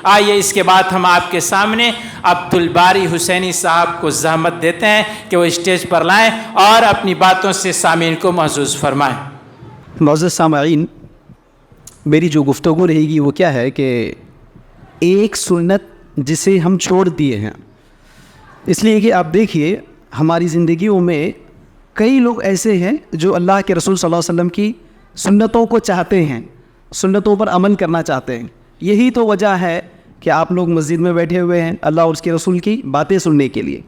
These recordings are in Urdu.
آئیے اس کے بعد ہم آپ کے سامنے عبدالباری حسینی صاحب کو زحمت دیتے ہیں کہ وہ اسٹیج پر لائیں اور اپنی باتوں سے سامعین کو محظوظ فرمائیں۔ معزز سامعین، میری جو گفتگو رہے گی وہ کیا ہے کہ ایک سنت جسے ہم چھوڑ دیے ہیں، اس لیے کہ آپ دیکھیے ہماری زندگیوں میں کئی لوگ ایسے ہیں جو اللہ کے رسول صلی اللہ علیہ وسلم کی سنتوں کو چاہتے ہیں، سنتوں پر عمل کرنا چاہتے ہیں۔ یہی تو وجہ ہے کہ آپ لوگ مسجد میں بیٹھے ہوئے ہیں اللہ اور اس کے رسول کی باتیں سننے کے لیے۔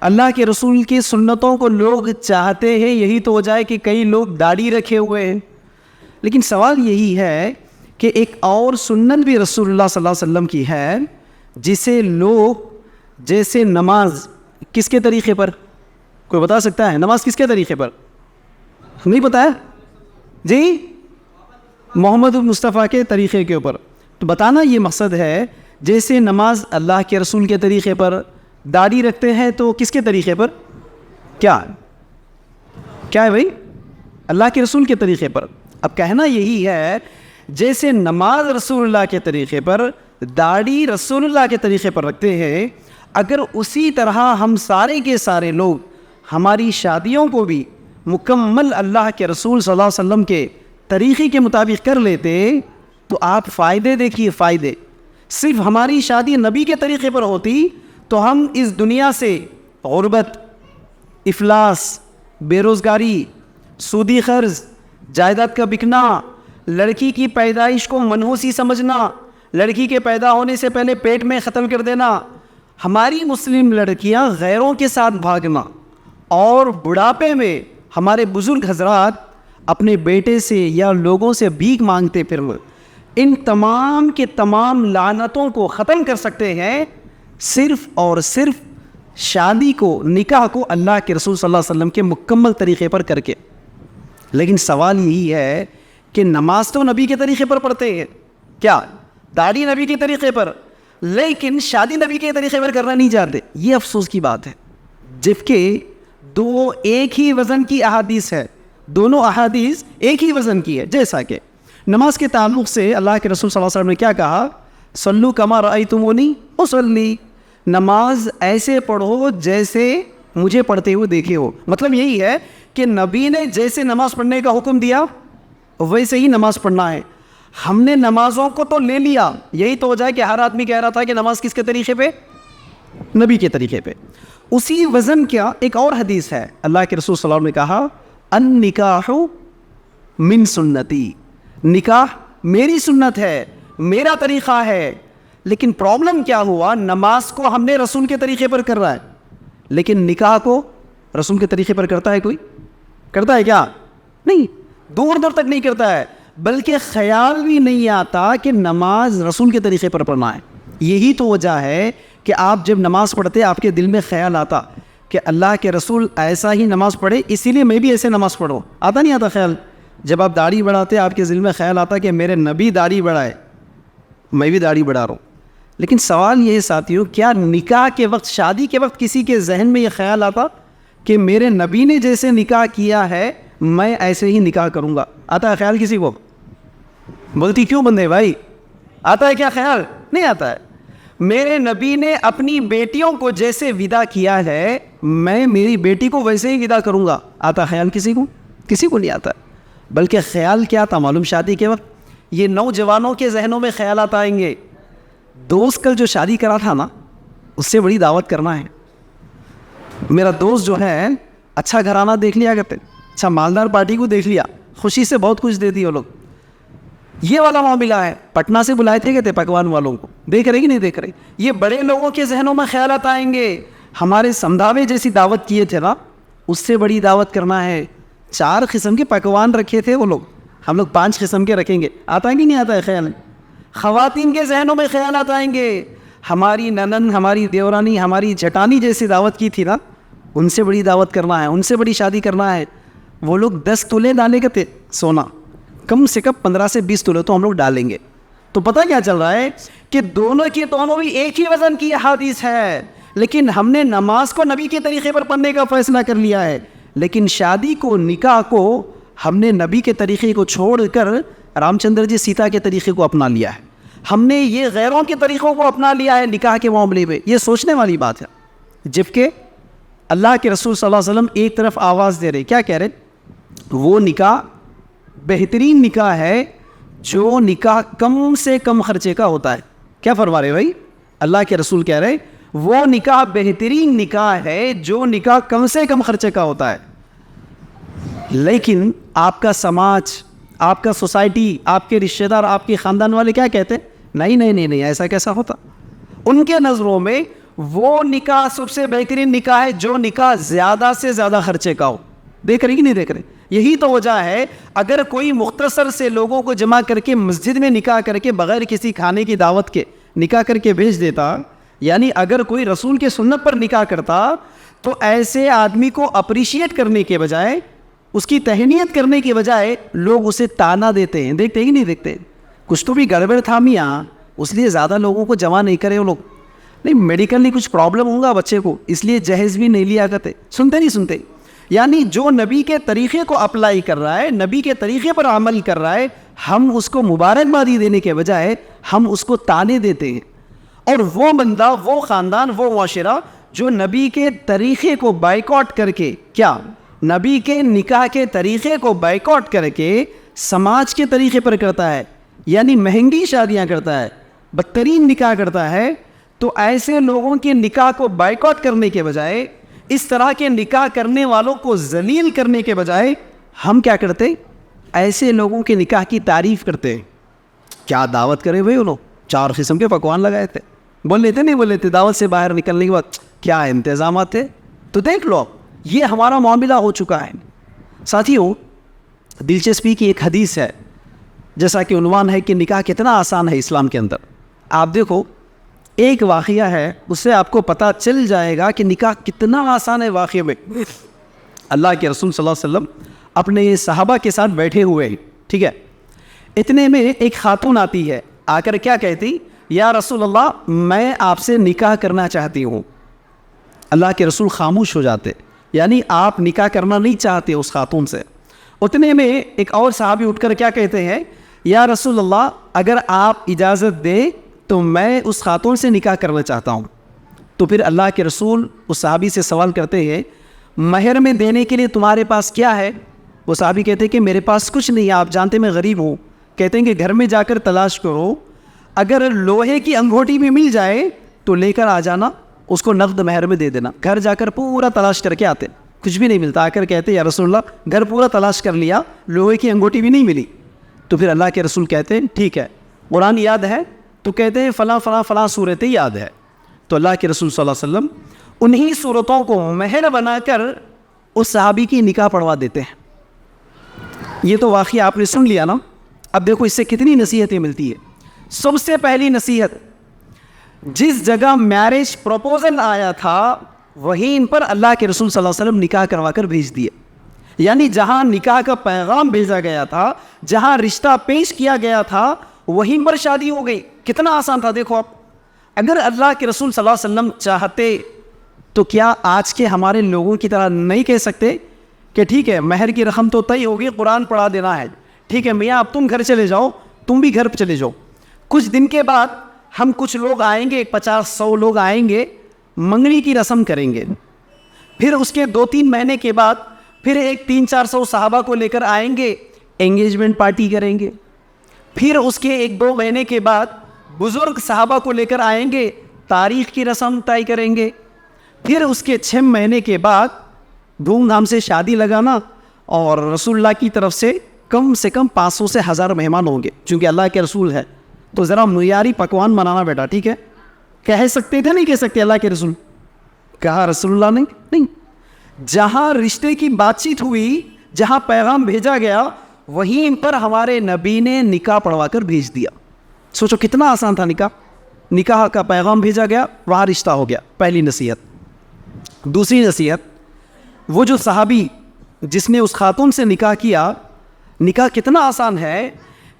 اللہ کے رسول کی سنتوں کو لوگ چاہتے ہیں، یہی تو وجہ ہے کہ کئی لوگ داڑھی رکھے ہوئے ہیں۔ لیکن سوال یہی ہے کہ ایک اور سنت بھی رسول اللہ صلی اللہ علیہ وسلم کی ہے جسے لوگ جیسے نماز کس کے طریقے پر، کوئی بتا سکتا ہے نماز کس کے طریقے پر؟ نہیں پتہ ہے جی؟ محمد مصطفیٰ کے طریقے کے اوپر۔ تو بتانا یہ مقصد ہے جیسے نماز اللہ کے رسول کے طریقے پر، داڑھی رکھتے ہیں تو کس کے طریقے پر؟ کیا ہے بھائی؟ اللہ کے رسول کے طریقے پر۔ اب کہنا یہی ہے جیسے نماز رسول اللہ کے طریقے پر، داڑھی رسول اللہ کے طریقے پر رکھتے ہیں، اگر اسی طرح ہم سارے کے سارے لوگ ہماری شادیوں کو بھی مکمل اللہ کے رسول صلی اللہ علیہ وسلم کے طریقے کے مطابق کر لیتے تو آپ فائدے دیکھیے، فائدے۔ صرف ہماری شادی نبی کے طریقے پر ہوتی تو ہم اس دنیا سے غربت، افلاس، بے روزگاری، سودی قرض، جائیداد کا بکنا، لڑکی کی پیدائش کو منحوسی سمجھنا، لڑکی کے پیدا ہونے سے پہلے پیٹ میں ختم کر دینا، ہماری مسلم لڑکیاں غیروں کے ساتھ بھاگنا، اور بڑھاپے میں ہمارے بزرگ حضرات اپنے بیٹے سے یا لوگوں سے بھیک مانگتے پھرنا، ان تمام کے تمام لعنتوں کو ختم کر سکتے ہیں صرف اور صرف شادی کو، نکاح کو اللہ کے رسول صلی اللہ علیہ وسلم کے مکمل طریقے پر کر کے۔ لیکن سوال یہی ہے کہ نماز تو نبی کے طریقے پر پڑھتے ہیں، کیا داڑھی نبی کے طریقے پر، لیکن شادی نبی کے طریقے پر کرنا نہیں چاہتے۔ یہ افسوس کی بات ہے، جبکہ دو ایک ہی وزن کی احادیث ہے، دونوں احادیث ایک ہی وزن کی ہے۔ جیسا کہ نماز کے تعلق سے اللہ کے رسول صلی اللہ علیہ وسلم نے کیا کہا؟ صلو کما رأیتمونی اصلی، نماز ایسے پڑھو جیسے مجھے پڑھتے ہوئے دیکھے ہو۔ مطلب یہی ہے کہ نبی نے جیسے نماز پڑھنے کا حکم دیا ویسے ہی نماز پڑھنا ہے۔ ہم نے نمازوں کو تو لے لیا، یہی تو وجہ ہے کہ ہر آدمی کہہ رہا تھا کہ نماز کس کے طریقے پہ؟ نبی کے طریقے پہ۔ اسی وزن کیا ایک اور حدیث ہے، اللہ کے رسول صلی اللہ علیہ وسلم نے کہا النکاح من سنتی، نکاح میری سنت ہے، میرا طریقہ ہے۔ لیکن پرابلم کیا ہوا؟ نماز کو ہم نے رسول کے طریقے پر کر رہا ہے، لیکن نکاح کو رسول کے طریقے پر کرتا ہے کوئی؟ کرتا ہے کیا؟ نہیں، دور دور تک نہیں کرتا ہے، بلکہ خیال بھی نہیں آتا کہ نماز رسول کے طریقے پر پڑھنا ہے۔ یہی تو وجہ ہے کہ آپ جب نماز پڑھتے آپ کے دل میں خیال آتا کہ اللہ کے رسول ایسا ہی نماز پڑھے، اسی لیے میں بھی ایسے نماز پڑھوں۔ آتا نہیں آتا خیال؟ جب آپ داڑھی بڑھاتے آپ کے دل میں خیال آتا کہ میرے نبی داڑھی بڑھائے، میں بھی داڑھی بڑھا رہا ہوں۔ لیکن سوال یہ ہے ساتھیوں، کیا نکاح کے وقت، شادی کے وقت کسی کے ذہن میں یہ خیال آتا کہ میرے نبی نے جیسے نکاح کیا ہے میں ایسے ہی نکاح کروں گا؟ آتا ہے خیال کسی کو؟ بولتی کیوں بندے بھائی؟ آتا ہے کیا خیال؟ نہیں آتا ہے۔ میرے نبی نے اپنی بیٹیوں کو جیسے ودا کیا ہے میں میری بیٹی کو ویسے ہی ودا کروں گا۔ آتا خیال کسی کو؟ کسی کو نہیں آتا۔ بلکہ خیال کیا تھا معلوم؟ شادی کے وقت یہ نوجوانوں کے ذہنوں میں خیالات آئیں گے، دوست کل جو شادی کرا تھا نا اس سے بڑی دعوت کرنا ہے۔ میرا دوست جو ہے اچھا گھرانہ دیکھ لیا کرتے، اچھا مالدار پارٹی کو دیکھ لیا، خوشی سے بہت کچھ دیتی وہ لوگ، یہ والا معاملہ ہے۔ پٹنہ سے بلائے تھے کہتے پکوان والوں کو، دیکھ رہے کہ نہیں دیکھ رہے؟ یہ بڑے لوگوں کے ذہنوں میں خیالات آئیں گے۔ ہمارے سمدھاوے جیسی دعوت کیے تھے نا، اس سے بڑی دعوت کرنا ہے۔ 4 قسم کے پکوان رکھے تھے وہ لوگ، ہم لوگ 5 قسم کے رکھیں گے۔ آتا ہے کہ نہیں آتا ہے خیال؟ خواتین کے ذہنوں میں خیالات آئیں گے۔ ہماری ننن، ہماری دیورانی، ہماری جٹانی جیسی دعوت کی تھی نا، ان سے بڑی دعوت کرنا ہے، ان سے بڑی شادی کرنا ہے۔ وہ لوگ 10 تولے ڈالے کرتے سونا، کم سے کم 15 سے 20 تولے تو ہم لوگ ڈالیں گے۔ تو پتہ کیا چل رہا ہے کہ دونوں کی دونوں بھی ایک ہی وزن کی احادیث ہے، لیکن ہم نے نماز کو نبی کے طریقے پر پڑھنے کا فیصلہ کر لیا ہے، لیکن شادی کو، نکاح کو ہم نے نبی کے طریقے کو چھوڑ کر رام چندر جی سیتا کے طریقے کو اپنا لیا ہے۔ ہم نے یہ غیروں کے طریقوں کو اپنا لیا ہے نکاح کے معاملے میں، یہ سوچنے والی بات ہے. جبکہ اللہ کے رسول صلی اللہ علیہ وسلم ایک طرف آواز دے رہے، کیا کہہ رہے؟ وہ نکاح بہترین نکاح ہے جو نکاح کم سے کم خرچے کا ہوتا ہے. کیا فرما رہے بھائی؟ اللہ کے رسول کہہ رہے وہ نکاح بہترین نکاح ہے جو نکاح کم سے کم خرچے کا ہوتا ہے. لیکن آپ کا سماج، آپ کا سوسائٹی، آپ کے رشتہ دار، آپ کے خاندان والے کیا کہتے ہیں؟ نہیں ایسا کیسا ہوتا. ان کے نظروں میں وہ نکاح سب سے بہترین نکاح ہے جو نکاح زیادہ سے زیادہ خرچے کا ہو. دیکھ رہے کہ نہیں دیکھ رہے؟ یہی تو وجہ ہے اگر کوئی مختصر سے لوگوں کو جمع کر کے مسجد میں نکاح کر کے بغیر کسی کھانے کی دعوت کے نکاح کر کے بھیج دیتا، یعنی اگر کوئی رسول کے سنت پر نکاح کرتا، تو ایسے آدمی کو اپریشیٹ کرنے کے بجائے، اس کی تہنیت کرنے کے بجائے لوگ اسے تانا دیتے ہیں. دیکھتے ہی نہیں دیکھتے؟ کچھ تو بھی گڑبڑ تھا میاں، اس لیے زیادہ لوگوں کو جمع نہیں کرے وہ لوگ. نہیں میڈیکلی کچھ پرابلم ہوگا بچے کو، اس لیے جہیز بھی نہیں لیا کرتے. سنتے نہیں سنتے؟ یعنی جو نبی کے طریقے کو اپلائی کر رہا ہے، نبی کے طریقے پر عمل کر رہا ہے، ہم اس کو مبارکبادی دینے کے بجائے ہم اس کو تانے دیتے ہیں. اور وہ بندہ، وہ خاندان، وہ معاشرہ جو نبی کے طریقے کو بائیکاٹ کر کے، کیا نبی کے نکاح کے طریقے کو بائیکاٹ کر کے سماج کے طریقے پر کرتا ہے، یعنی مہنگی شادیاں کرتا ہے، بدترین نکاح کرتا ہے، تو ایسے لوگوں کے نکاح کو بائیکاٹ کرنے کے بجائے، اس طرح کے نکاح کرنے والوں کو ذلیل کرنے کے بجائے ہم کیا کرتے؟ ایسے لوگوں کے نکاح کی تعریف کرتے. کیا دعوت کرے بھائی؟ وہ لوگ 4 قسم کے پکوان لگائے تھے. بول لیتے نہیں بول لیتے؟ دعوت سے باہر نکلنے کے بعد کیا انتظامات تھے. تو دیکھ لو یہ ہمارا معاملہ ہو چکا ہے. ساتھیوں، دلچسپی کی ایک حدیث ہے، جیسا کہ عنوان ہے کہ نکاح کتنا آسان ہے اسلام کے اندر. آپ دیکھو ایک واقعہ ہے، اس سے آپ کو پتہ چل جائے گا کہ نکاح کتنا آسان ہے. واقعے میں اللہ کے رسول صلی اللہ علیہ وسلم اپنے صحابہ کے ساتھ بیٹھے ہوئے ہیں، ٹھیک ہے. اتنے میں ایک خاتون آتی ہے، آ کر کیا کہتی؟ یا رسول اللہ میں آپ سے نکاح کرنا چاہتی ہوں. اللہ کے رسول خاموش ہو جاتے، یعنی آپ نکاح کرنا نہیں چاہتے اس خاتون سے. اتنے میں ایک اور صحابی اٹھ کر کیا کہتے ہیں؟ یا رسول اللہ اگر آپ اجازت دیں تو میں اس خاتون سے نکاح کرنا چاہتا ہوں. تو پھر اللہ کے رسول اس صحابی سے سوال کرتے ہیں مہر میں دینے کے لیے تمہارے پاس کیا ہے؟ وہ صحابی کہتے ہیں کہ میرے پاس کچھ نہیں ہے، آپ جانتے میں غریب ہوں. کہتے ہیں کہ گھر میں جا کر تلاش کرو، اگر لوہے کی انگوٹھی بھی مل جائے تو لے کر آ جانا، اس کو نقد مہر میں دے دینا. گھر جا کر پورا تلاش کر کے آتے، کچھ بھی نہیں ملتا. آ کر کہتے یا رسول اللہ گھر پورا تلاش کر لیا، لوہے کی انگوٹھی بھی نہیں ملی. تو پھر اللہ کے رسول کہتے ہیں ٹھیک ہے قرآن یاد ہے؟ تو کہتے ہیں فلاں فلاں فلاں صورتیں یاد ہے. تو اللہ کے رسول صلی اللہ علیہ وسلم انہی صورتوں کو مہر بنا کر اس صحابی کی نکاح پڑھوا دیتے ہیں. یہ تو واقعہ آپ نے سن لیا نا. اب دیکھو اس سے کتنی نصیحتیں ملتی ہے. سب سے پہلی نصیحت، جس جگہ میرج پروپوزل آیا تھا وہیں پر اللہ کے رسول صلی اللہ علیہ وسلم نکاح کروا کر بھیج دیے. یعنی جہاں نکاح کا پیغام بھیجا گیا تھا، جہاں رشتہ پیش کیا گیا تھا، وہیں پر شادی ہو گئی. کتنا آسان تھا. دیکھو آپ، اگر اللہ کے رسول صلی اللہ علیہ وسلم چاہتے تو کیا آج کے ہمارے لوگوں کی طرح نہیں کہہ سکتے کہ ٹھیک ہے مہر کی رقم تو طے ہوگی، قرآن پڑھا دینا ہے، ٹھیک ہے میاں اب تم گھر چلے جاؤ، تم بھی گھر پہ چلے جاؤ، کچھ دن کے بعد ہم کچھ لوگ آئیں گے، 50-100 لوگ آئیں گے، منگنی کی رسم کریں گے. پھر اس کے 2-3 مہینے کے بعد پھر ایک 300-400 صحابہ کو لے کر آئیں گے، انگیجمنٹ پارٹی کریں گے. پھر اس کے 1-2 مہینے کے بعد بزرگ صحابہ کو لے کر آئیں گے، تاریخ کی رسم طے کریں گے. پھر اس کے 6 مہینے کے بعد دھوم دھام سے شادی لگانا، اور رسول اللہ کی طرف سے کم 500 سے 1000 مہمان ہوں گے، چونکہ اللہ کے رسول ہے تو ذرا معیاری پکوان بنانا بیٹا، ٹھیک ہے. کہہ سکتے تھے نہیں کہہ سکتے اللہ کے رسول؟ کہا رسول اللہ نے نہیں. جہاں رشتے کی بات چیت ہوئی، جہاں پیغام بھیجا گیا، وہیں پر ہمارے نبی نے نکاح پڑھوا کر بھیج دیا. سوچو کتنا آسان تھا. نکاح کا پیغام بھیجا گیا، وہاں رشتہ ہو گیا. پہلی نصیحت. دوسری نصیحت، وہ جو صحابی جس نے اس خاتون سے نکاح کیا، نکاح کتنا آسان ہے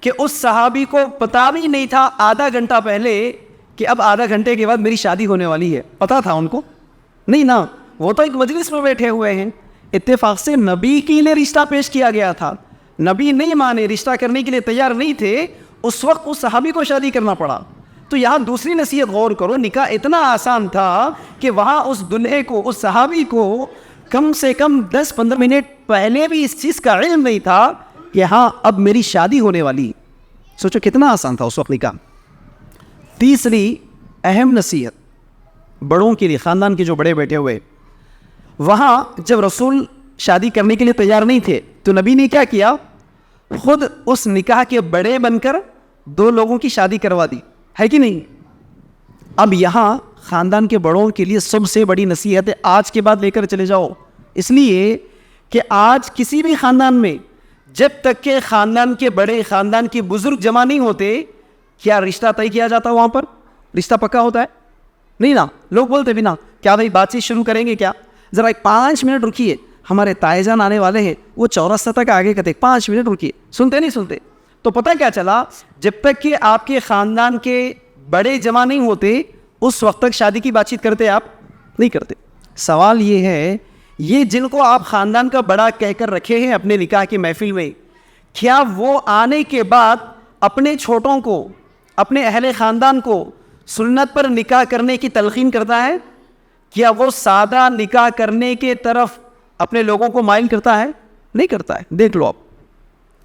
کہ اس صحابی کو پتہ بھی نہیں تھا آدھا گھنٹہ پہلے کہ اب آدھا گھنٹے کے بعد میری شادی ہونے والی ہے. پتہ تھا ان کو؟ نہیں نا. وہ تو ایک مجلس میں بیٹھے ہوئے ہیں، اتفاق سے نبی کے لیے رشتہ پیش کیا گیا تھا. نبی نہیں مانے، رشتہ کرنے کے لیے تیار نہیں تھے. اس وقت اس صحابی کو شادی کرنا پڑا. تو یہاں دوسری نصیحت غور کرو, نکاح اتنا آسان تھا کہ وہاں اس دلہے کو, اس صحابی کو کم سے کم 10-15 منٹ پہلے بھی اس چیز کا علم نہیں تھا کہ ہاں اب میری شادی ہونے والی. سوچو کتنا آسان تھا اس وقت نکاح. تیسری اہم نصیحت بڑوں کے لیے, خاندان کے جو بڑے بیٹھے ہوئے, وہاں جب رسول شادی کرنے کے لیے تیار نہیں تھے تو نبی نے کیا کیا, خود اس نکاح کے بڑے بن کر 2 لوگوں کی شادی کروا دی, ہے کہ نہیں. اب یہاں خاندان کے بڑوں کے لیے سب سے بڑی نصیحت ہے, آج کے بعد لے کر چلے جاؤ, اس لیے کہ آج کسی بھی خاندان میں جب تک کہ خاندان کے بڑے, خاندان کے بزرگ جمع نہیں ہوتے, کیا رشتہ طے کیا جاتا وہاں پر؟ رشتہ پکا ہوتا ہے نہیں نا. لوگ بولتے بھی نا کیا بھائی بات چیت شروع کریں گے کیا, ذرا 5 منٹ رکیے, ہمارے تائے جان آنے والے ہیں, وہ چوراستہ تک آگے کہتے 5 منٹ رکیے. سنتے نہیں سنتے. تو پتہ کیا چلا, جب تک کہ آپ کے خاندان کے بڑے جمع نہیں ہوتے اس وقت تک شادی کی بات چیت کرتے آپ نہیں کرتے. سوال یہ ہے, یہ جن کو آپ خاندان کا بڑا کہہ کر رکھے ہیں اپنے نکاح کی محفل میں, کیا وہ آنے کے بعد اپنے چھوٹوں کو, اپنے اہل خاندان کو سنت پر نکاح کرنے کی تلقین کرتا ہے؟ کیا وہ سادہ نکاح کرنے کے طرف اپنے لوگوں کو مائل کرتا ہے؟ نہیں کرتا ہے. دیکھ لو آپ,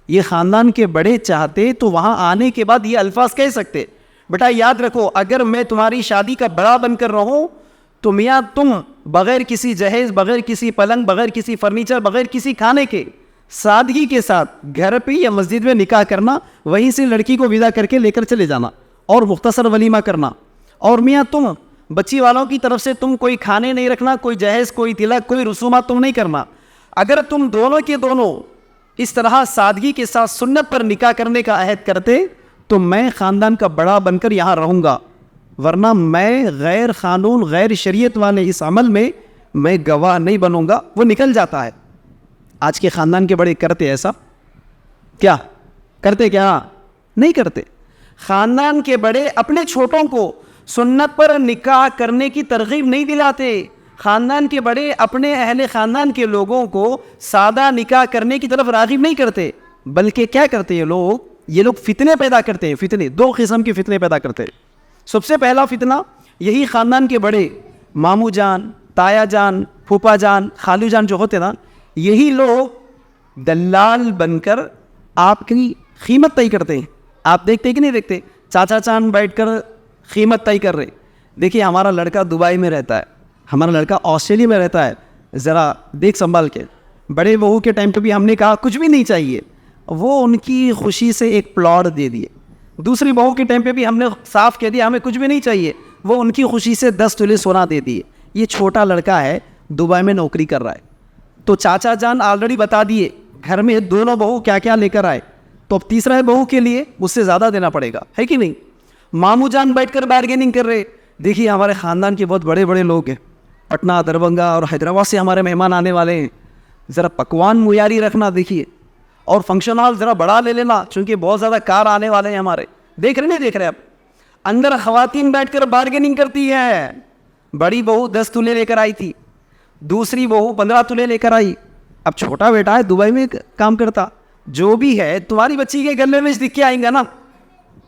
یہ خاندان کے بڑے چاہتے تو وہاں آنے کے بعد یہ الفاظ کہہ سکتے, بیٹا یاد رکھو اگر میں تمہاری شادی کا بڑا بن کر رہوں تو میاں تم بغیر کسی جہیز, بغیر کسی پلنگ, بغیر کسی فرنیچر, بغیر کسی کھانے کے سادگی کے ساتھ گھر پہ یا مسجد میں نکاح کرنا, وہیں سے لڑکی کو ودا کر کے لے کر چلے جانا اور مختصر ولیمہ کرنا. اور میاں تم بچی والوں کی طرف سے تم کوئی کھانے نہیں رکھنا, کوئی جہیز, کوئی تلک, کوئی رسومات تم نہیں کرنا. اگر تم دونوں کے دونوں اس طرح سادگی کے ساتھ سنت پر نکاح کرنے کا عہد کرتے تو میں خاندان کا بڑا بن کر یہاں رہوں گا, ورنہ میں غیر قانون, غیر شریعت والے اس عمل میں گواہ نہیں بنوں گا. وہ نکل جاتا ہے. آج کے خاندان کے بڑے کرتے ایسا کیا کرتے؟ کیا نہیں کرتے. خاندان کے بڑے اپنے چھوٹوں کو سنت پر نکاح کرنے کی ترغیب نہیں دلاتے. خاندان کے بڑے اپنے اہل خاندان کے لوگوں کو سادہ نکاح کرنے کی طرف راغب نہیں کرتے, بلکہ کیا کرتے یہ لوگ فتنے پیدا کرتے ہیں. فتنے 2 قسم کے فتنے پیدا کرتے ہیں. سب سے پہلا فتنہ, یہی خاندان کے بڑے ماموں جان, تایا جان, پھوپھا جان, خالو جان جو ہوتے نا, یہی لوگ دلال بن کر آپ کی قیمت طے کرتے ہیں. آپ دیکھتے کہ نہیں دیکھتے, چاچا چان بیٹھ کر قیمت طے کر رہے. دیکھیے ہمارا لڑکا دبئی میں رہتا ہے, ہمارا لڑکا آسٹریلیا میں رہتا ہے, ذرا دیکھ سنبھال کے. بڑے بہو کے ٹائم پہ بھی ہم نے کہا کچھ بھی نہیں چاہیے, وہ ان کی خوشی سے ایک پلاٹ دے دیے. دوسری بہو کے ٹائم پہ بھی ہم نے صاف کہہ دیا ہمیں کچھ بھی نہیں چاہیے, وہ ان کی خوشی سے 10 تولے سونا دے دیے. یہ چھوٹا لڑکا ہے, دبئی میں نوکری کر رہا ہے. تو چاچا جان آلریڈی بتا دیے گھر میں دونوں بہو کیا کیا لے کر آئے, تو اب تیسرا بہو کے لیے اس سے زیادہ دینا پڑے گا, ہے کہ نہیں. ماموں جان بیٹھ کر بارگیننگ کر رہے. دیکھیے ہمارے خاندان کے بہت بڑے بڑے لوگ ہیں, پٹنہ, دربھنگا اور حیدرآباد سے ہمارے مہمان آنے والے ہیں, ذرا پکوان معیاری رکھنا. دیکھیے, اور فنکشن ہال ذرا بڑا لے لینا چونکہ بہت زیادہ کار آنے والے ہیں ہمارے. دیکھ رہے نہیں دیکھ رہے آپ, اندر خواتین بیٹھ کر بارگیننگ کرتی ہے. بڑی بہو 10 تولے لے کر آئی تھی, دوسری بہو 15 تولے لے کر آئی. اب چھوٹا بیٹا ہے دبئی میں کام کرتا, جو بھی ہے تمہاری بچی کے گلے میں دکھ کے آئیں گا نا.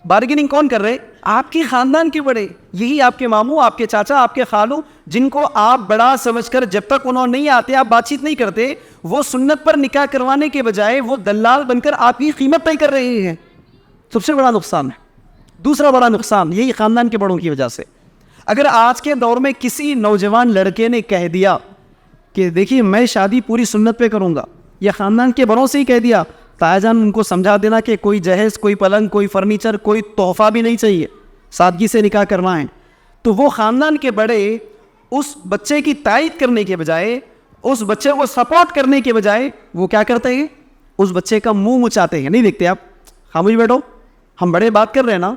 بارگیننگ کون کر رہے؟ آپ کے خاندان کے بڑے, یہی آپ کے ماموں, آپ کے چاچا, آپ کے خالو, جن کو آپ بڑا سمجھ کر جب تک انہوں نہیں آتے آپ بات چیت نہیں کرتے, وہ سنت پر نکاح کروانے کے بجائے وہ دلال بن کر آپ کی قیمت طے کر رہے ہیں. سب سے بڑا نقصان ہے. دوسرا بڑا نقصان یہی خاندان کے بڑوں کی وجہ سے. اگر آج کے دور میں کسی نوجوان لڑکے نے کہہ دیا کہ دیکھیے میں شادی پوری سنت پہ کروں گا, یا خاندان کے بڑوں سے ہی کہہ دیا, تایا جان ان کو سمجھا دینا کہ کوئی جہیز, کوئی پلنگ, کوئی فرنیچر, کوئی تحفہ بھی نہیں چاہیے, سادگی سے نکاح کرنا ہے, تو وہ خاندان کے بڑے اس بچے کی تائید کرنے کے بجائے, اس بچے کو سپورٹ کرنے کے بجائے وہ کیا کرتے ہیں, اس بچے کا منہ مچاتے ہیں. نہیں دیکھتے آپ؟ خاموش بیٹھو, ہم بڑے بات کر رہے ہیں نا,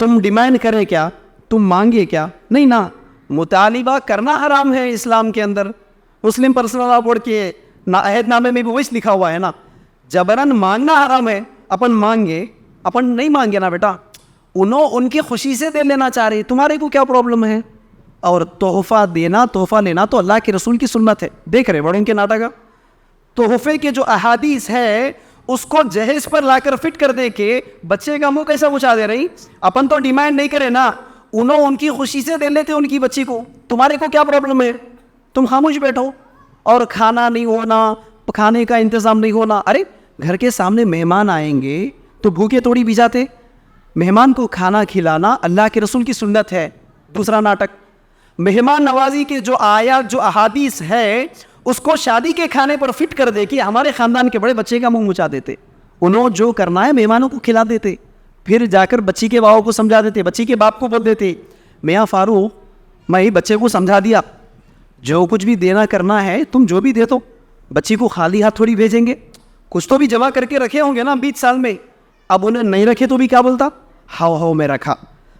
تم ڈیمانڈ کریں کیا, تم مانگے کیا, نہیں نا. مطالبہ کرنا حرام ہے اسلام کے اندر. مسلم پرسنل لا بورڈ کے عہد نامے میں بھی وہی لکھا ہوا ہے نا, جبراً مانگنا حرام ہے. اپن مانگے, اپن نہیں مانگے نا بیٹا, انہوں ان کی خوشی سے دے لینا چاہ رہے, تمہارے کو کیا پرابلم ہے. اور تحفہ دینا, تحفہ لینا تو اللہ کے رسول کی سنت ہے. دیکھ رہے بڑوں کے ناٹک, تحفے کے جو احادیث ہے اس کو جہیز پر لا کر فٹ کر دے کے بچے کا منہ کیسا بچا دے رہی؟ اپن تو ڈیمانڈ نہیں کرے نا, انہوں ان کی خوشی سے دے لیتے ان کی بچی کو, تمہارے کو کیا پرابلم ہے؟ تم خاموش بیٹھو. اور کھانا نہیں ہونا, کھانے کا انتظام نہیں ہونا. ارے گھر کے سامنے مہمان آئیں گے تو بھوکے تھوڑی بھی جاتے. مہمان کو کھانا کھلانا اللہ کے رسول کی سنت ہے. دوسرا ناٹک, مہمان نوازی کے جو آیات جو احادیث ہے اس کو شادی کے کھانے پر فٹ کر دے کہ ہمارے خاندان کے بڑے بچے کا منہ مچا دیتے. انہوں جو کرنا ہے مہمانوں کو کھلا دیتے, پھر جا کر بچی کے باپ کو سمجھا دیتے, بچی کے باپ کو بول دیتے میاں فاروق میں بچے کو سمجھا دیا, جو کچھ بھی دینا کرنا ہے تم جو بھی دے دو, بچی کو خالی ہاتھ تھوڑی بھیجیں گے, کچھ تو بھی جمع کر کے رکھے ہوں گے نا 20 سال میں. اب انہیں نہیں رکھے تو بھی کیا بولتا؟ ہاؤ میں رکھا.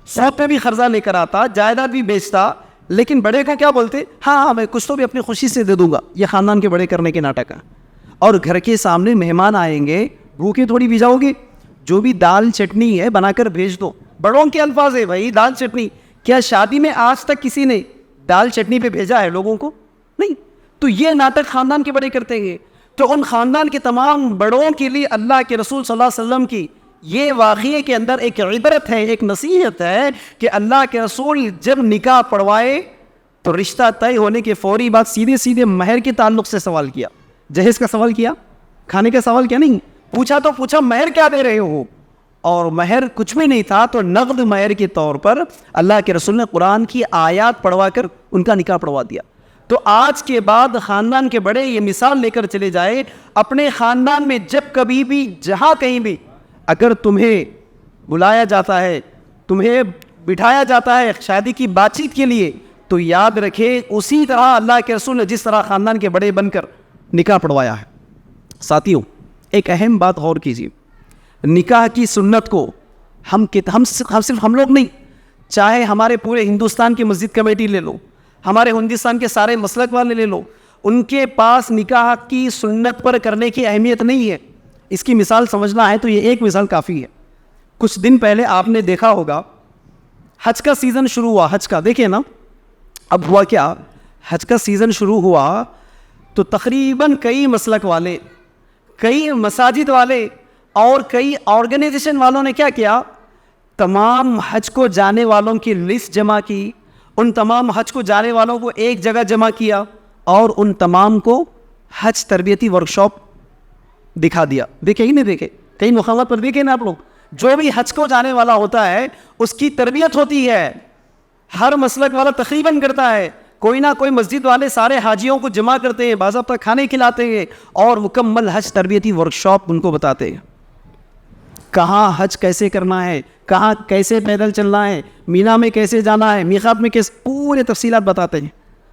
سوپ پہ بھی قرضہ لے کر آتا, جائیداد بھی بیچتا, لیکن بڑے کا کیا بولتے؟ ہاں میں کچھ تو بھی اپنی خوشی سے دے دوں گا. یہ خاندان کے بڑے کرنے کے ناٹک ہے. اور گھر کے سامنے مہمان آئیں گے, بھوکے تھوڑی بھی جاؤ گے, جو بھی دال چٹنی ہے بنا کر بھیج دو. بڑوں کے الفاظ ہے بھائی, دال چٹنی. کیا شادی میں آج تک کسی نے دال چٹنی پہ بھیجا ہے لوگوں کو؟ نہیں. تو یہ ناٹک خاندان کے بڑے کرتے ہیں. تو ان خاندان کے تمام بڑوں کے لیے اللہ کے رسول صلی اللہ علیہ وسلم کی یہ واقعے کے اندر ایک عبرت ہے, ایک نصیحت ہے کہ اللہ کے رسول جب نکاح پڑھوائے تو رشتہ طے ہونے کے فوری بعد سیدھے مہر کے تعلق سے سوال کیا. جہیز کا سوال کیا, کھانے کا سوال کیا نہیں. پوچھا مہر کیا دے رہے ہو, اور مہر کچھ بھی نہیں تھا تو نقد مہر کے طور پر اللہ کے رسول نے قرآن کی آیات پڑھوا کر ان کا نکاح پڑھوا دیا. تو آج کے بعد خاندان کے بڑے یہ مثال لے کر چلے جائے, اپنے خاندان میں جب کبھی بھی جہاں کہیں بھی اگر تمہیں بلایا جاتا ہے, تمہیں بٹھایا جاتا ہے شادی کی بات چیت کے لیے, تو یاد رکھے اسی طرح اللہ کے رسول نے جس طرح خاندان کے بڑے بن کر نکاح پڑھوایا ہے. ساتھیوں ایک اہم بات غور کیجیے, نکاح کی سنت کو ہم صرف ہم لوگ نہیں, چاہے ہمارے پورے ہندوستان کی مسجد کمیٹی لے لو, ہمارے ہندوستان کے سارے مسلک والے لے لو, ان کے پاس نکاح کی سنت پر کرنے کی اہمیت نہیں ہے. اس کی مثال سمجھنا ہے تو یہ ایک مثال کافی ہے. کچھ دن پہلے آپ نے دیکھا ہوگا حج کا سیزن شروع ہوا. حج کا دیکھیں نا, اب ہوا کیا, حج کا سیزن شروع ہوا تو تقریباً کئی مسلک والے, کئی مساجد والے اور کئی آرگنائزیشن والوں نے کیا کیا, تمام حج کو جانے والوں کی لسٹ جمع کی, ان تمام حج کو جانے والوں کو ایک جگہ جمع کیا اور ان تمام کو حج تربیتی ورکشاپ دکھا دیا. دیکھے ہی نہیں دیکھے, کئی مقامات پر دیکھے نا آپ لوگ, جو بھی حج کو جانے والا ہوتا ہے اس کی تربیت ہوتی ہے, ہر مسلک والا تقریباً کرتا ہے. کوئی نہ کوئی مسجد والے سارے حاجیوں کو جمع کرتے ہیں, باضابطہ کھانے کھلاتے ہیں اور مکمل حج تربیتی ورکشاپ ان کو بتاتے ہیں. کہاں حج کیسے کرنا ہے, کہاں کیسے پیدل چلنا ہے, مینا میں کیسے جانا ہے, میقات میں کیسے, پورے تفصیلات بتاتے ہیں.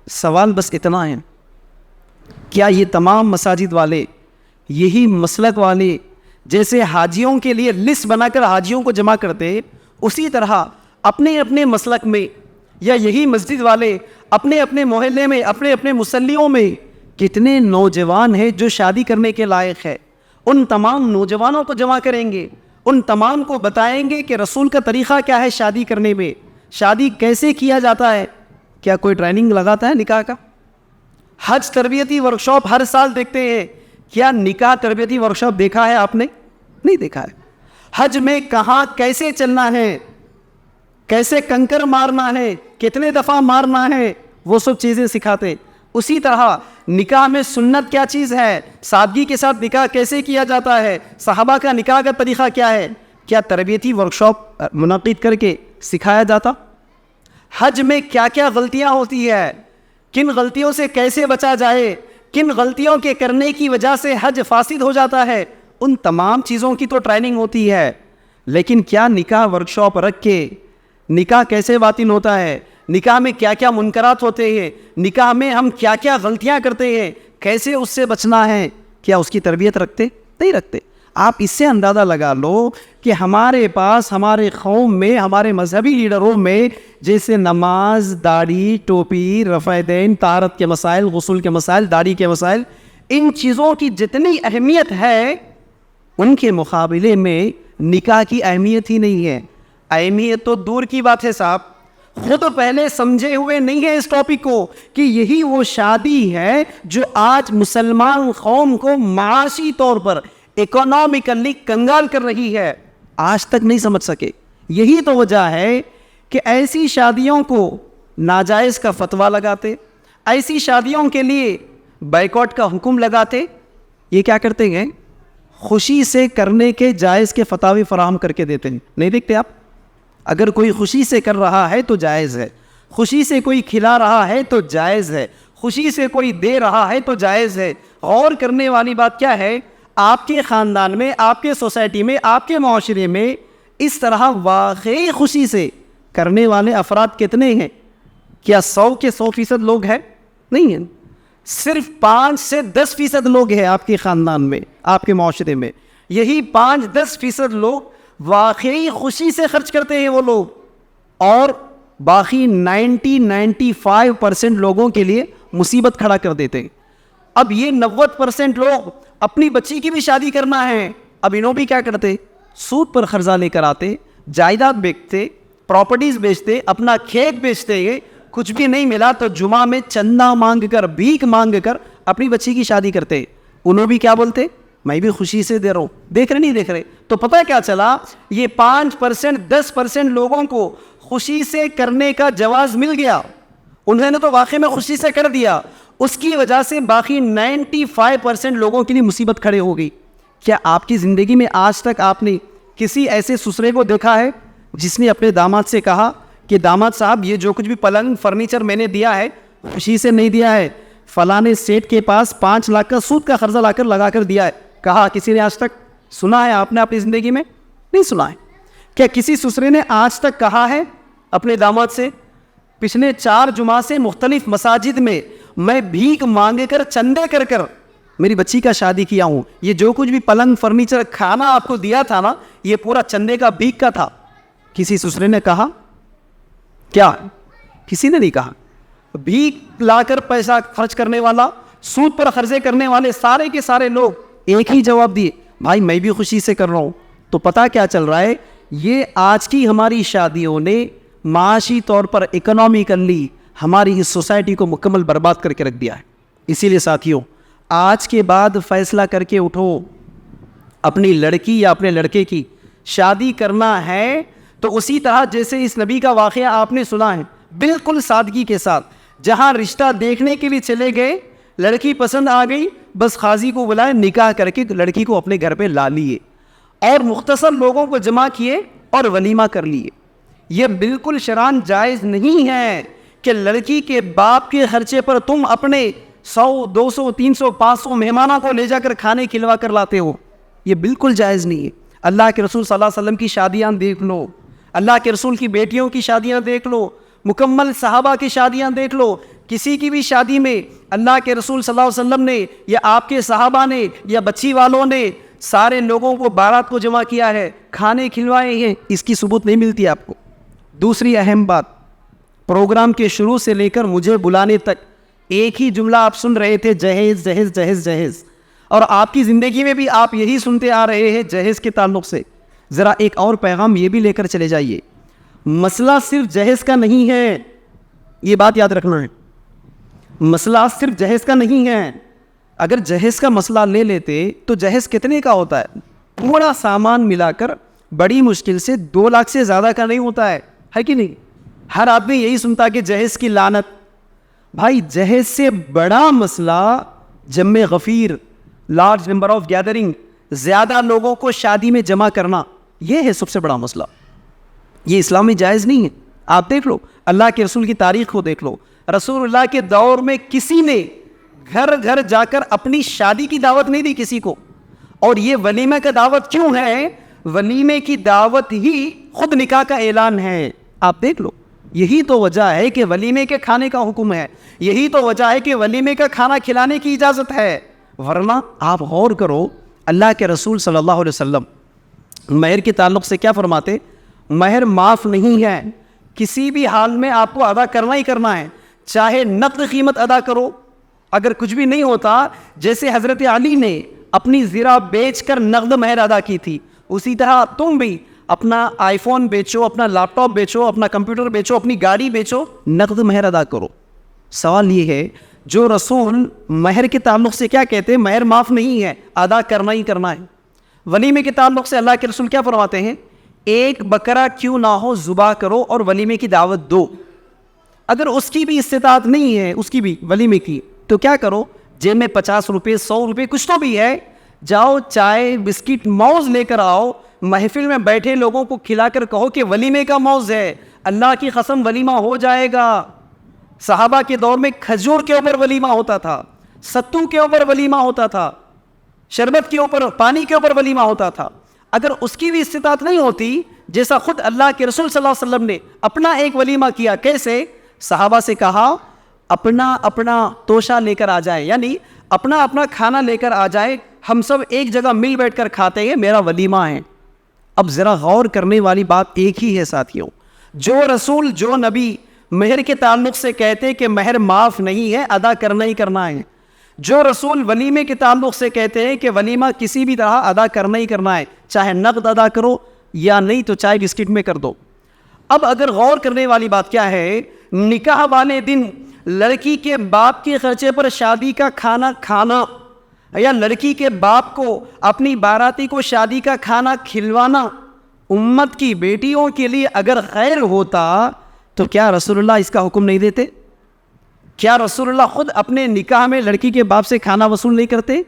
سوال بس اتنا ہے, کیا یہ تمام مساجد والے, یہی مسلک والے جیسے حاجیوں کے لیے لسٹ بنا کر حاجیوں کو جمع کرتے, اسی طرح اپنے اپنے مسلک میں یا یہی مسجد والے اپنے اپنے محلے میں, اپنے اپنے مسلیوں میں کتنے نوجوان ہیں جو شادی کرنے کے لائق ہے, ان تمام نوجوانوں کو جمع کریں گے, ان تمام کو بتائیں گے کہ رسول کا طریقہ کیا ہے شادی کرنے میں, شادی کیسے کیا جاتا ہے. کیا کوئی ٹریننگ لگاتا ہے نکاح کا؟ حج تربیتی ورکشاپ ہر سال دیکھتے ہیں, کیا نکاح تربیتی ورکشاپ دیکھا ہے آپ نے؟ نہیں دیکھا ہے. حج میں کہاں کیسے چلنا ہے, کیسے کنکر مارنا ہے, کتنے دفعہ مارنا ہے, وہ سب چیزیں سکھاتے. اسی طرح نکاح میں سنت کیا چیز ہے, سادگی کے ساتھ نکاح کیسے کیا جاتا ہے, صحابہ کا نکاح کا طریقہ کیا ہے, کیا تربیتی ورکشاپ منعقد کر کے سکھایا جاتا؟ حج میں کیا کیا غلطیاں ہوتی ہے, کن غلطیوں سے کیسے بچا جائے, کن غلطیوں کے کرنے کی وجہ سے حج فاسد ہو جاتا ہے, ان تمام چیزوں کی تو ٹریننگ ہوتی ہے. لیکن کیا نکاح ورکشاپ رکھ کے نکاح کیسے باطل ہوتا ہے, نکاح میں کیا کیا منکرات ہوتے ہیں, نکاح میں ہم کیا کیا غلطیاں کرتے ہیں, کیسے اس سے بچنا ہے, کیا اس کی تربیت رکھتے؟ نہیں رکھتے. آپ اس سے اندازہ لگا لو کہ ہمارے پاس, ہمارے قوم میں, ہمارے مذہبی لیڈروں میں جیسے نماز, داڑھی, ٹوپی, رفع دین, طہارت کے مسائل, غسل کے مسائل, داڑھی کے مسائل, ان چیزوں کی جتنی اہمیت ہے ان کے مقابلے میں نکاح کی اہمیت ہی نہیں ہے. اہمیت تو دور کی بات ہے صاحب, خود پہلے سمجھے ہوئے نہیں ہے اس ٹاپک کو کہ یہی وہ شادی ہے جو آج مسلمان قوم کو معاشی طور پر اکنامکلی کنگال کر رہی ہے، آج تک نہیں سمجھ سکے. یہی تو وجہ ہے کہ ایسی شادیوں کو ناجائز کا فتویٰ لگاتے، ایسی شادیوں کے لیے بائیکاٹ کا حکم لگاتے. یہ کیا کرتے ہیں؟ خوشی سے کرنے کے جائز کے فتاوی فراہم کر کے دیتے ہیں. نہیں دیکھتے آپ؟ اگر کوئی خوشی سے کر رہا ہے تو جائز ہے، خوشی سے کوئی کھلا رہا ہے تو جائز ہے، خوشی سے کوئی دے رہا ہے تو جائز ہے. غور کرنے والی بات کیا ہے؟ آپ کے خاندان میں، آپ کے سوسائٹی میں، آپ کے معاشرے میں اس طرح واقعی خوشی سے کرنے والے افراد کتنے ہیں؟ کیا 100 کے 100% لوگ ہیں؟ نہیں ہیں. صرف 5 سے 10% لوگ ہیں آپ کے خاندان میں، آپ کے معاشرے میں. یہی 5-10% لوگ واقعی خوشی سے خرچ کرتے ہیں وہ لوگ، اور باقی 90-95% لوگوں کے لیے مصیبت کھڑا کر دیتے ہیں. اب یہ 90% لوگ اپنی بچی کی بھی شادی کرنا ہے، اب انہوں بھی کیا کرتے؟ سود پر قرضہ لے کر آتے، جائیداد بیچتے، پراپرٹیز بیچتے، اپنا کھیت بیچتے. یہ کچھ بھی نہیں ملا تو جمعہ میں چندہ مانگ کر، بھیک مانگ کر اپنی بچی کی شادی کرتے. انہوں بھی کیا بولتے؟ میں بھی خوشی سے دے رہا ہوں. دیکھ رہے نہیں دیکھ رہے؟ تو پتہ کیا چلا؟ یہ 5% 10% لوگوں کو خوشی سے کرنے کا جواز مل گیا، انہوں نے تو واقعی میں خوشی سے کر دیا. اس کی وجہ سے باقی 95% لوگوں کے لیے مصیبت کھڑے ہو گئی. کیا آپ کی زندگی میں آج تک آپ نے کسی ایسے سسرے کو دیکھا ہے جس نے اپنے داماد سے کہا کہ داماد صاحب یہ جو کچھ بھی پلنگ فرنیچر میں نے دیا ہے خوشی سے نہیں دیا ہے، فلاں سیٹ کے پاس 5 لاکھ کا سود کا قرضہ لا کر لگا کر دیا ہے؟ کہا کسی نے آج تک؟ سنا ہے آپ نے اپنی زندگی میں؟ نہیں سنا ہے. کیا کسی سسرے نے آج تک کہا ہے اپنے داماد سے پچھلے 4 جمعہ سے مختلف مساجد میں میں بھیک مانگ کر چندے کر کر میری بچی کا شادی کیا ہوں، یہ جو کچھ بھی پلنگ فرنیچر کھانا آپ کو دیا تھا نا یہ پورا چندے کا بھیک کا تھا؟ کسی سسرے نے کہا؟ کیا کسی نے نہیں کہا. بھیک لا کر پیسہ خرچ کرنے والا، سود پر قرضے کرنے والے سارے کے سارے لوگ ایک ہی جواب دیے، بھائی میں بھی خوشی سے کر رہا ہوں. تو پتہ کیا چل رہا ہے؟ یہ آج کی ہماری شادیوں نے معاشی طور پر اکنامکلی ہماری اس سوسائٹی کو مکمل برباد کر کے رکھ دیا ہے. اسی لیے ساتھیوں، آج کے بعد فیصلہ کر کے اٹھو، اپنی لڑکی یا اپنے لڑکے کی شادی کرنا ہے تو اسی طرح جیسے اس نبی کا واقعہ آپ نے سنا ہے، بالکل سادگی کے ساتھ. جہاں رشتہ دیکھنے کے لیے چلے گئے، لڑکی پسند آ گئی، بس قاضی کو بلائے، نکاح کر کے لڑکی کو اپنے گھر پہ لا لیے اور مختصر لوگوں کو جمع کیے اور ولیمہ کر لیے. یہ بالکل شرعاً جائز نہیں ہے کہ لڑکی کے باپ کے خرچے پر تم اپنے 100 200 300 500 مہمانوں کو لے جا کر کھانے کھلوا کر لاتے ہو. یہ بالکل جائز نہیں ہے. اللہ کے رسول صلی اللہ علیہ وسلم کی شادیاں دیکھ لو، اللہ کے رسول کی بیٹیوں کی شادیاں دیکھ لو، مکمل صحابہ کی شادیاں دیکھ لو. کسی کی بھی شادی میں اللہ کے رسول صلی اللہ علیہ وسلم نے یا آپ کے صحابہ نے یا بچی والوں نے سارے لوگوں کو بارات کو جمع کیا ہے، کھانے کھلوائے ہیں، اس کی ثبوت نہیں ملتی آپ کو. دوسری اہم بات، پروگرام کے شروع سے لے کر مجھے بلانے تک ایک ہی جملہ آپ سن رہے تھے، جہیز جہیز جہیز جہیز، اور آپ کی زندگی میں بھی آپ یہی سنتے آ رہے ہیں جہیز کے تعلق سے. ذرا ایک اور پیغام یہ بھی لے کر چلے جائیے، مسئلہ صرف جہیز کا نہیں ہے، یہ بات یاد رکھنا ہے. مسئلہ صرف جہیز کا نہیں ہے. اگر جہیز کا مسئلہ لے لیتے تو جہیز کتنے کا ہوتا ہے؟ پورا سامان ملا کر بڑی مشکل سے 2 لاکھ سے زیادہ کا نہیں ہوتا ہے کہ نہیں؟ ہر آدمی یہی سنتا کہ جہیز کی لعنت. بھائی جہیز سے بڑا مسئلہ جمع غفیر، لارج نمبر آف گیدرنگ، زیادہ لوگوں کو شادی میں جمع کرنا، یہ ہے سب سے بڑا مسئلہ. یہ اسلام میں جائز نہیں ہے. آپ دیکھ لو، اللہ کے رسول کی تاریخ کو دیکھ لو. رسول اللہ کے دور میں کسی نے گھر گھر جا کر اپنی شادی کی دعوت نہیں دی کسی کو. اور یہ ولیمہ کا دعوت کیوں ہے؟ ولیمے کی دعوت ہی خود نکاح کا اعلان ہے. آپ دیکھ لو، یہی تو وجہ ہے کہ ولیمے کے کھانے کا حکم ہے، یہی تو وجہ ہے کہ ولیمے کا کھانا کھلانے کی اجازت ہے. ورنہ آپ غور کرو، اللہ کے رسول صلی اللہ علیہ وسلم مہر کے تعلق سے کیا فرماتے؟ مہر معاف نہیں ہے، کسی بھی حال میں آپ کو ادا کرنا ہی کرنا ہے، چاہے نقد قیمت ادا کرو. اگر کچھ بھی نہیں ہوتا، جیسے حضرت علی نے اپنی زرہ بیچ کر نقد مہر ادا کی تھی، اسی طرح تم بھی اپنا آئی فون بیچو، اپنا لیپ ٹاپ بیچو، اپنا کمپیوٹر بیچو، اپنی گاڑی بیچو، نقد مہر ادا کرو. سوال یہ ہے، جو رسول مہر کے تعلق سے کیا کہتے ہیں؟ مہر معاف نہیں ہے، ادا کرنا ہی کرنا ہے. ولیمے کے تعلق سے اللہ کے رسول کیا فرماتے ہیں؟ ایک بکرا کیوں نہ ہو ذبح کرو اور ولیمے کی دعوت دو. اگر اس کی بھی استطاعت نہیں ہے، اس کی بھی ولیمے کی، تو کیا کرو؟ جیب میں 50 روپے 100 روپے کچھ تو بھی ہے، جاؤ چائے بسکٹ موز لے کر آؤ، محفل میں بیٹھے لوگوں کو کھلا کر کہو کہ ولیمے کا موز ہے، اللہ کی قسم ولیمہ ہو جائے گا. صحابہ کے دور میں کھجور کے اوپر ولیمہ ہوتا تھا، ستو کے اوپر ولیمہ ہوتا تھا، شربت کے اوپر، پانی کے اوپر ولیمہ ہوتا تھا. اگر اس کی بھی استطاعت نہیں ہوتی، جیسا خود اللہ کے رسول صلی اللہ علیہ وسلم نے اپنا ایک ولیمہ کیا، کیسے؟ صحابہ سے کہا اپنا اپنا توشہ لے کر آ جائے، یعنی اپنا اپنا کھانا لے کر آ جائے، ہم سب ایک جگہ مل بیٹھ کر کھاتے ہیں، میرا ولیمہ ہے. اب ذرا غور کرنے والی بات ایک ہی ہے ساتھیوں، جو رسول جو نبی مہر کے تعلق سے کہتے کہ مہر معاف نہیں ہے، ادا کرنا ہی کرنا ہے، جو رسول ولیمے کے تعلق سے کہتے ہیں کہ ولیمہ کسی بھی طرح ادا کرنا ہی کرنا ہے، چاہے نقد ادا کرو یا نہیں تو چائے بسکٹ میں کر دو. اب اگر غور کرنے والی بات کیا ہے، نکاح والے دن لڑکی کے باپ کے خرچے پر شادی کا کھانا کھانا یا لڑکی کے باپ کو اپنی باراتی کو شادی کا کھانا کھلوانا امت کی بیٹیوں کے لیے اگر خیر ہوتا تو کیا رسول اللہ اس کا حکم نہیں دیتے؟ کیا رسول اللہ خود اپنے نکاح میں لڑکی کے باپ سے کھانا وصول نہیں کرتے؟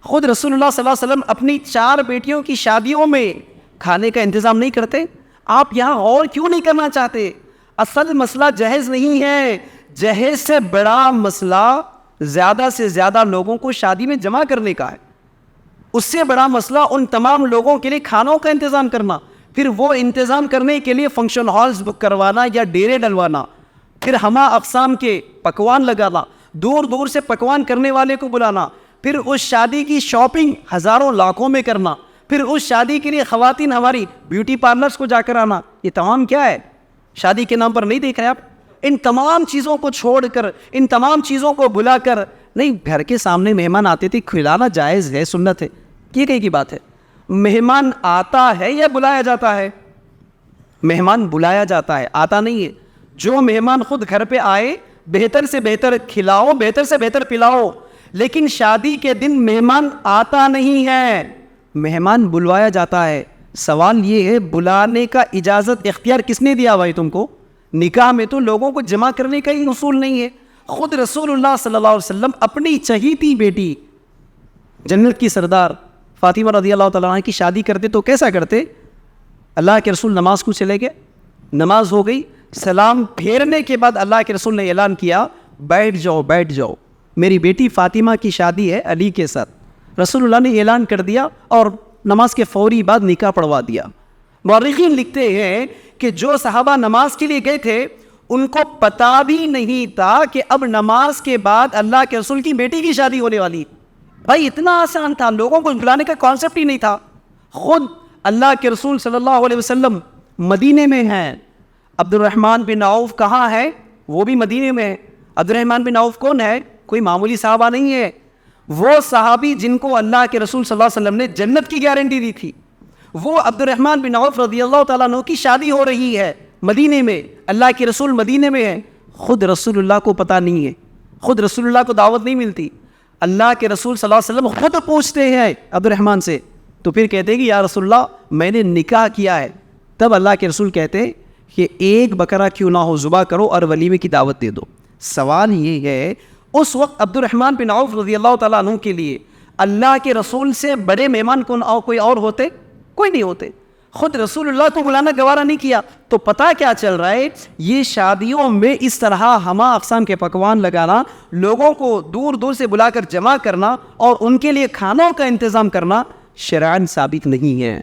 خود رسول اللہ صلی اللہ علیہ وسلم اپنی 4 بیٹیوں کی شادیوں میں کھانے کا انتظام نہیں کرتے؟ آپ یہاں اور کیوں نہیں کرنا چاہتے؟ اصل مسئلہ جہیز نہیں ہے، جہیز سے بڑا مسئلہ زیادہ سے زیادہ لوگوں کو شادی میں جمع کرنے کا ہے. اس سے بڑا مسئلہ ان تمام لوگوں کے لیے کھانوں کا انتظام کرنا، پھر وہ انتظام کرنے کے لیے فنکشن ہالز بک کروانا یا ڈیرے ڈلوانا، پھر ہمہ اقسام کے پکوان لگانا، دور دور سے پکوان کرنے والے کو بلانا، پھر اس شادی کی شاپنگ ہزاروں لاکھوں میں کرنا، پھر اس شادی کے لیے خواتین ہماری بیوٹی پارلرز کو جا کر آنا. یہ تمام کیا ہے؟ شادی کے نام پر نہیں دیکھ رہے آپ؟ ان تمام چیزوں کو چھوڑ کر، ان تمام چیزوں کو بلا کر، نہیں گھر کے سامنے مہمان آتے تھے، کھلانا جائز ہے، سنت ہے، یہ کہیں کی بات ہے؟ مہمان آتا ہے یا بلایا جاتا ہے؟ مہمان بلایا جاتا ہے، آتا نہیں ہے. جو مہمان خود گھر پہ آئے بہتر سے بہتر کھلاؤ، بہتر سے بہتر پلاؤ، لیکن شادی کے دن مہمان آتا نہیں ہے، مہمان بلوایا جاتا ہے. سوال یہ ہے بلانے کا اجازت اختیار کس نے دیا بھائی تم کو؟ نکاح میں تو لوگوں کو جمع کرنے کا ہی اصول نہیں ہے. خود رسول اللہ صلی اللہ علیہ وسلم اپنی چہیتی بیٹی جنت کی سردار فاطمہ رضی اللہ تعالیٰ عنہ کی شادی کرتے تو کیسا کرتے؟ اللہ کے رسول نماز کو چلے گئے، نماز ہو گئی، سلام پھیرنے کے بعد اللہ کے رسول نے اعلان کیا بیٹھ جاؤ بیٹھ جاؤ، میری بیٹی فاطمہ کی شادی ہے علی کے ساتھ. رسول اللہ نے اعلان کر دیا اور نماز کے فوری بعد نکاح پڑھوا دیا. مورخین لکھتے ہیں کہ جو صحابہ نماز کے لیے گئے تھے ان کو پتہ بھی نہیں تھا کہ اب نماز کے بعد اللہ کے رسول کی بیٹی کی شادی ہونے والی. بھائی اتنا آسان تھا، لوگوں کو بلانے کا کانسیپٹ ہی نہیں تھا. خود اللہ کے رسول صلی اللہ علیہ وسلم مدینے میں ہیں، عبد الرحمن بن عوف کہاں ہے؟ وہ بھی مدینے میں ہے. عبد الرحمن بن عوف کون ہے؟ کوئی معمولی صحابہ نہیں ہے، وہ صحابی جن کو اللہ کے رسول صلی اللہ علیہ وسلم نے جنت کی گارنٹی دی تھی. وہ عبد الرحمن بن عوف رضی اللہ تعالیٰ عنہ کی شادی ہو رہی ہے مدینے میں، اللہ کے رسول مدینے میں ہے. خود رسول اللہ کو پتہ نہیں ہے، خود رسول اللہ کو دعوت نہیں ملتی. اللہ کے رسول صلی اللہ علیہ وسلم خود پوچھتے ہیں عبد الرحمن سے، تو پھر کہتے ہیں کہ یا رسول اللہ میں نے نکاح کیا ہے. تب اللہ کے رسول کہتے ہیں کہ ایک بکرا کیوں نہ ہو ذبح کرو اور ولیمے کی دعوت دے دو. سوال یہ ہے اس وقت عبد الرحمن بن عوف رضی اللہ تعالیٰ عنہ کے لیے اللہ کے رسول سے بڑے مہمان کوئی اور ہوتے؟ کوئی نہیں ہوتے. خود رسول اللہ کو بلانا گوارا نہیں کیا. تو پتہ کیا چل رہا ہے؟ یہ شادیوں میں اس طرح ہمہ اقسام کے پکوان لگانا، لوگوں کو دور دور سے بلا کر جمع کرنا اور ان کے لیے کھانوں کا انتظام کرنا شرعاً ثابت نہیں ہے.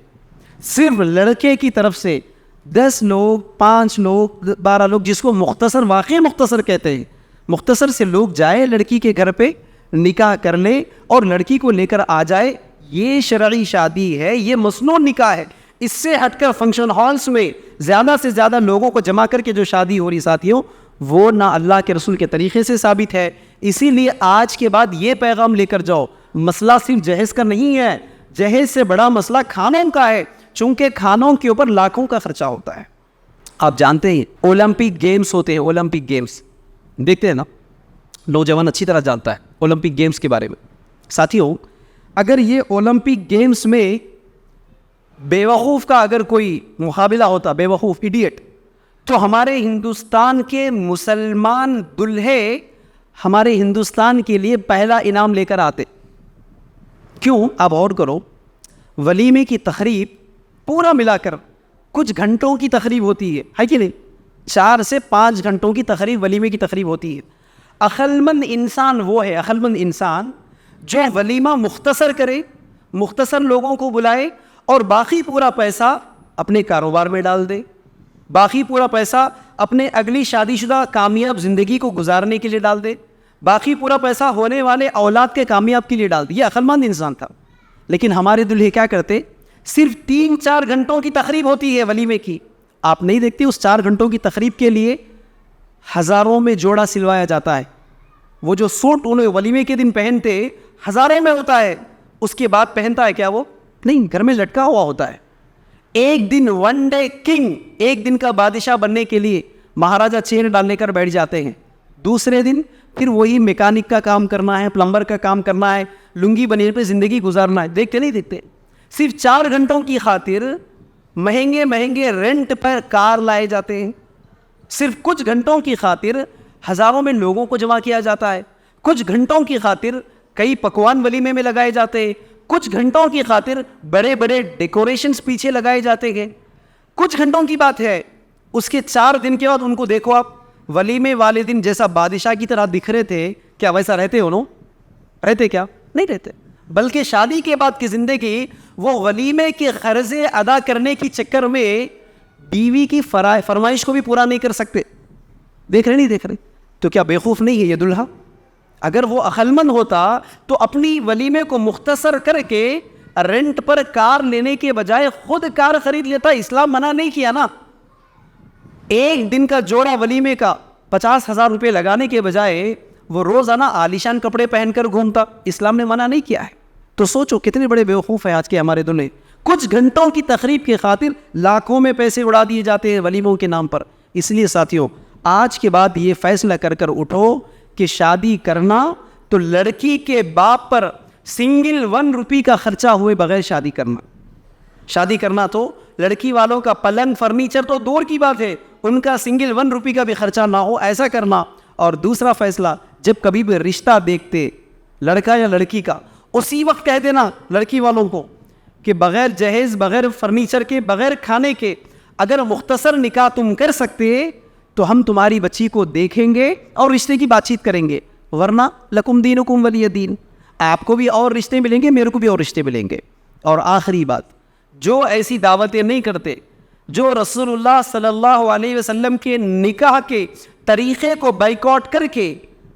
صرف لڑکے کی طرف سے 10 لوگ 5 لوگ 12 لوگ، جس کو مختصر واقعی مختصر کہتے ہیں، مختصر سے لوگ جائے لڑکی کے گھر پہ نکاح کر لے اور لڑکی کو لے کر آ جائے، یہ شرعی شادی ہے، یہ مسنون نکاح ہے. اس سے ہٹ کر فنکشن ہالز میں زیادہ سے زیادہ لوگوں کو جمع کر کے جو شادی ہو رہی ساتھیوں، وہ نہ اللہ کے رسول کے طریقے سے ثابت ہے. اسی لیے آج کے بعد یہ پیغام لے کر جاؤ، مسئلہ صرف جہیز کا نہیں ہے، جہیز سے بڑا مسئلہ کھانوں کا ہے، چونکہ کھانوں کے اوپر لاکھوں کا خرچہ ہوتا ہے. آپ جانتے ہیں اولمپک گیمز ہوتے ہیں، اولمپک گیمز دیکھتے ہیں نا، نوجوان اچھی طرح جانتا ہے اولمپک گیمز کے بارے میں. ساتھیوں اگر یہ اولمپک گیمز میں بیوقوف کا اگر کوئی مقابلہ ہوتا, بیوقوف ایڈیٹ, تو ہمارے ہندوستان کے مسلمان دلہے ہمارے ہندوستان کے لیے پہلا انعام لے کر آتے. کیوں؟ آپ غور کرو, ولیمے کی تقریب پورا ملا کر کچھ گھنٹوں کی تقریب ہوتی ہے کہ نہیں؟ 4 سے 5 گھنٹوں کی تقریب ولیمے کی تقریب ہوتی ہے. عقلمند انسان وہ ہے, عقلمند انسان جو ولیمہ مختصر کرے, مختصر لوگوں کو بلائے, اور باقی پورا پیسہ اپنے کاروبار میں ڈال دے, باقی پورا پیسہ اپنے اگلی شادی شدہ کامیاب زندگی کو گزارنے کے لیے ڈال دے, باقی پورا پیسہ ہونے والے اولاد کے کامیاب کے لیے ڈال دے. یہ عقلمند انسان تھا. لیکن ہمارے دلہے کیا کرتے؟ صرف 3-4 گھنٹوں کی تقریب ہوتی ہے ولیمے کی. آپ نہیں دیکھتے اس 4 گھنٹوں کی تقریب کے لیے ہزاروں میں جوڑا سلوایا جاتا ہے. وہ جو سوٹ انہیں ولیمے کے دن پہنتے ہزاروں میں ہوتا ہے, اس کے بعد پہنتا ہے کیا وہ؟ نہیں, گھر میں لٹکا ہوا ہوتا ہے. ایک دن ون ڈے کنگ, ایک دن کا بادشاہ بننے کے لیے مہاراجا چین ڈالنے کر بیٹھ جاتے ہیں. دوسرے دن پھر وہی میکینک کا کام کرنا ہے, پلمبر کا کام کرنا ہے, لنگی بنیر پہ زندگی گزارنا ہے. دیکھتے نہیں دیکھتے؟ صرف 4 گھنٹوں کی خاطر مہنگے مہنگے رینٹ پر کار لائے جاتے ہیں. صرف کچھ گھنٹوں کی خاطر ہزاروں میں لوگوں کو جمع کیا جاتا ہے. کچھ گھنٹوں کی خاطر کئی پکوان ولیمے میں لگائے جاتے ہیں. کچھ گھنٹوں کی خاطر بڑے بڑے ڈیکوریشنز پیچھے لگائے جاتے ہیں. کچھ گھنٹوں کی بات ہے, اس کے 4 دن کے بعد ان کو دیکھو آپ, ولیمے والے دن جیسا بادشاہ کی طرح دکھ رہے تھے, کیا ویسا رہتے انہوں؟ رہتے کیا؟ نہیں رہتے. بلکہ شادی کے بعد کی زندگی وہ ولیمے کے قرضے ادا کرنے کی چکر میں بیوی کی فرمائش کو بھی پورا نہیں کر سکتے. دیکھ رہے نہیں دیکھ رہے؟ تو کیا بیوقوف نہیں ہے یہ دلہا؟ اگر وہ عقلمند ہوتا تو اپنی ولیمے کو مختصر کر کے رینٹ پر کار لینے کے بجائے خود کار خرید لیتا. اسلام منع نہیں کیا نا. ایک دن کا جوڑا ولیمے کا 50,000 روپے لگانے کے بجائے وہ روزانہ عالیشان کپڑے پہن کر گھومتا. اسلام نے منع نہیں کیا ہے. تو سوچو کتنے بڑے بیوقوف ہیں آج کے ہمارے دلہے. کچھ گھنٹوں کی تقریب کی خاطر لاکھوں میں پیسے اڑا دیے جاتے ہیں ولیموں کے نام پر. اس لیے ساتھیوں, آج کے بعد یہ فیصلہ کر کر اٹھو کہ شادی کرنا تو لڑکی کے باپ پر سنگل 1 روپی کا خرچہ ہوئے بغیر شادی کرنا. شادی کرنا تو لڑکی والوں کا پلنگ فرنیچر تو دور کی بات ہے, ان کا سنگل 1 روپی کا بھی خرچہ نہ ہو, ایسا کرنا. اور دوسرا فیصلہ, جب کبھی بھی رشتہ دیکھتے لڑکا یا لڑکی کا, اسی وقت کہہ دینا لڑکی والوں کو کہ بغیر جہیز, بغیر فرنیچر کے, بغیر کھانے کے اگر مختصر نکاح تم کر سکتے تو ہم تمہاری بچی کو دیکھیں گے اور رشتے کی بات چیت کریں گے, ورنہ لکم دینکم ولی دین. آپ کو بھی اور رشتے ملیں گے, میرے کو بھی اور رشتے ملیں گے. اور آخری بات, جو ایسی دعوتیں نہیں کرتے, جو رسول اللہ صلی اللہ علیہ وسلم کے نکاح کے طریقے کو بائیکاٹ کر کے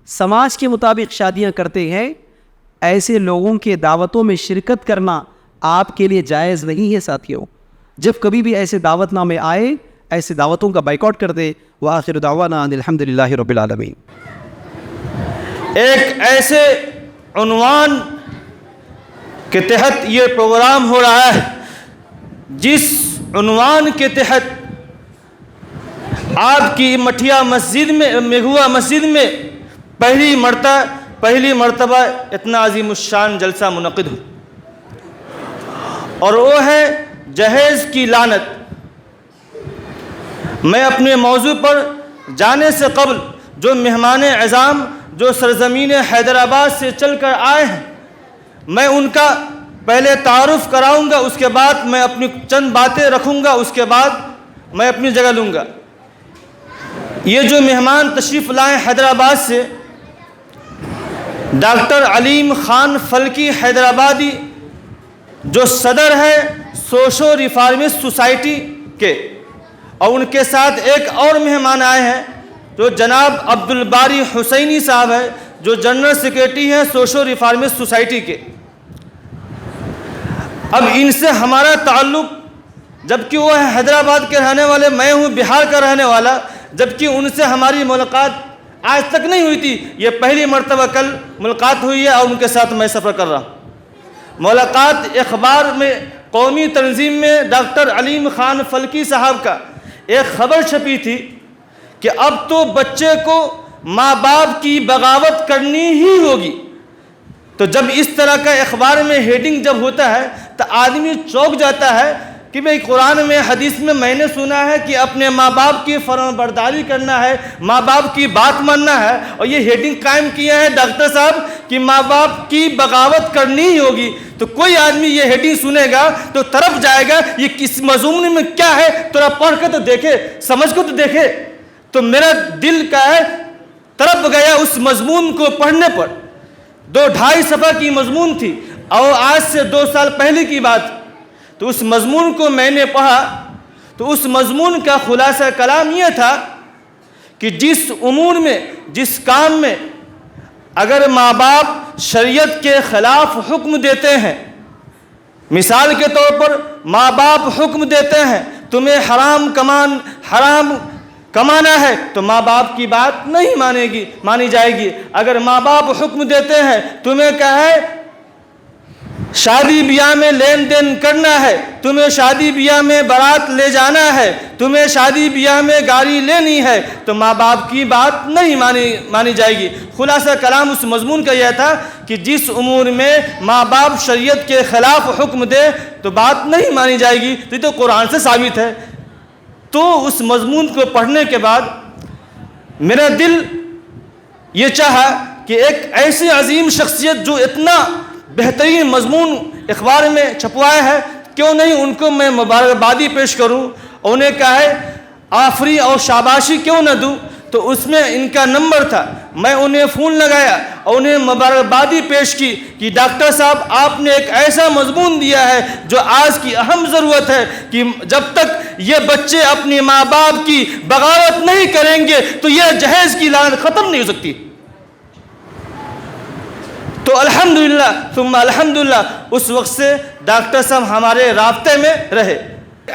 سماج کے مطابق شادیاں کرتے ہیں, ایسے لوگوں کے دعوتوں میں شرکت کرنا آپ کے لیے جائز نہیں ہے ساتھیوں. جب کبھی بھی ایسے دعوت نامے آئے, ایسے دعوتوں کا بائیکاٹ کر دے. وآخر دعوانا ان الحمدللہ رب العالمین. ایک ایسے عنوان کے تحت یہ پروگرام ہو رہا ہے جس عنوان کے تحت آپ کی مٹھیا مسجد میں, میگھوا مسجد میں پہلی مرتبہ اتنا عظیم الشان جلسہ منعقد ہو, اور وہ ہے جہیز کی لعنت. میں اپنے موضوع پر جانے سے قبل جو مہمان اعظام جو سرزمین حیدرآباد سے چل کر آئے ہیں, میں ان کا پہلے تعارف کراؤں گا, اس کے بعد میں اپنی چند باتیں رکھوں گا, اس کے بعد میں اپنی جگہ لوں گا. یہ جو مہمان تشریف لائے حیدرآباد سے, ڈاکٹر علیم خان فلکی حیدرآبادی, جو صدر ہے سوشو ریفارمسٹ سوسائٹی کے, اور ان کے ساتھ ایک اور مہمان آئے ہیں جو جناب عبدالباری حسینی صاحب ہے, جو جنرل سیکریٹری ہیں سوشو ریفارمسٹ سوسائٹی کے. اب ان سے ہمارا تعلق, جبکہ وہ حیدرآباد کے رہنے والے, میں ہوں بہار کا رہنے والا, جبکہ ان سے ہماری ملاقات آج تک نہیں ہوئی تھی. یہ پہلی مرتبہ کل ملاقات ہوئی ہے اور ان کے ساتھ میں سفر کر رہا ہوں. ملاقات اخبار میں, قومی تنظیم میں ڈاکٹر علیم خان فلکی صاحب کا ایک خبر چھپی تھی کہ اب تو بچے کو ماں باپ کی بغاوت کرنی ہی ہوگی. تو جب اس طرح کا اخبار میں ہیڈنگ جب ہوتا ہے تو آدمی چونک جاتا ہے. کہ بھئی قرآن میں حدیث میں نے سنا ہے کہ اپنے ماں باپ کی فرمان برداری کرنا ہے، ماں باپ کی بات ماننا ہے، اور یہ ہیڈنگ قائم کیا ہے ڈاکٹر صاحب کہ ماں باپ کی بغاوت کرنی ہی ہوگی، تو کوئی آدمی یہ ہیڈنگ سنے گا تو تڑپ جائے گا یہ کس مضمون میں کیا ہے، تھوڑا پڑھ کے تو دیکھے، سمجھ کو تو دیکھے۔ تو میرا دل کا ہے تڑپ گیا اس مضمون کو پڑھنے پر۔ 2-2.5 صفحہ کی مضمون تھی، اور آج سے 2 سال پہلے کی بات، تو اس مضمون کو میں نے پڑھا تو اس مضمون کا خلاصہ کلام یہ تھا کہ جس امور میں، جس کام میں اگر ماں باپ شریعت کے خلاف حکم دیتے ہیں، مثال کے طور پر ماں باپ حکم دیتے ہیں تمہیں حرام کمانا ہے، تو ماں باپ کی بات نہیں مانی جائے گی۔ اگر ماں باپ حکم دیتے ہیں تمہیں کیا ہے شادی بیاہ میں لین دین کرنا ہے، تمہیں شادی بیاہ میں بارات لے جانا ہے، تمہیں شادی بیاہ میں گاڑی لینی ہے، تو ماں باپ کی بات نہیں مانی جائے گی۔ خلاصہ کلام اس مضمون کا یہ تھا کہ جس امور میں ماں باپ شریعت کے خلاف حکم دے تو بات نہیں مانی جائے گی، تو یہ تو قرآن سے ثابت ہے۔ تو اس مضمون کو پڑھنے کے بعد میرا دل یہ چاہا کہ ایک ایسی عظیم شخصیت جو اتنا بہترین مضمون اخبار میں چھپوایا ہے، کیوں نہیں ان کو میں مبارکبادی پیش کروں، انہیں کہا ہے آفری اور شاباشی کیوں نہ دوں۔ تو اس میں ان کا نمبر تھا، میں انہیں فون لگایا اور انہیں مبارکبادی پیش کی کہ ڈاکٹر صاحب آپ نے ایک ایسا مضمون دیا ہے جو آج کی اہم ضرورت ہے کہ جب تک یہ بچے اپنی ماں باپ کی بغاوت نہیں کریں گے تو یہ جہیز کی لعنت ختم نہیں ہو سکتی۔ تو الحمدللہ ثم الحمدللہ اس وقت سے ڈاکٹر صاحب ہمارے رابطے میں رہے۔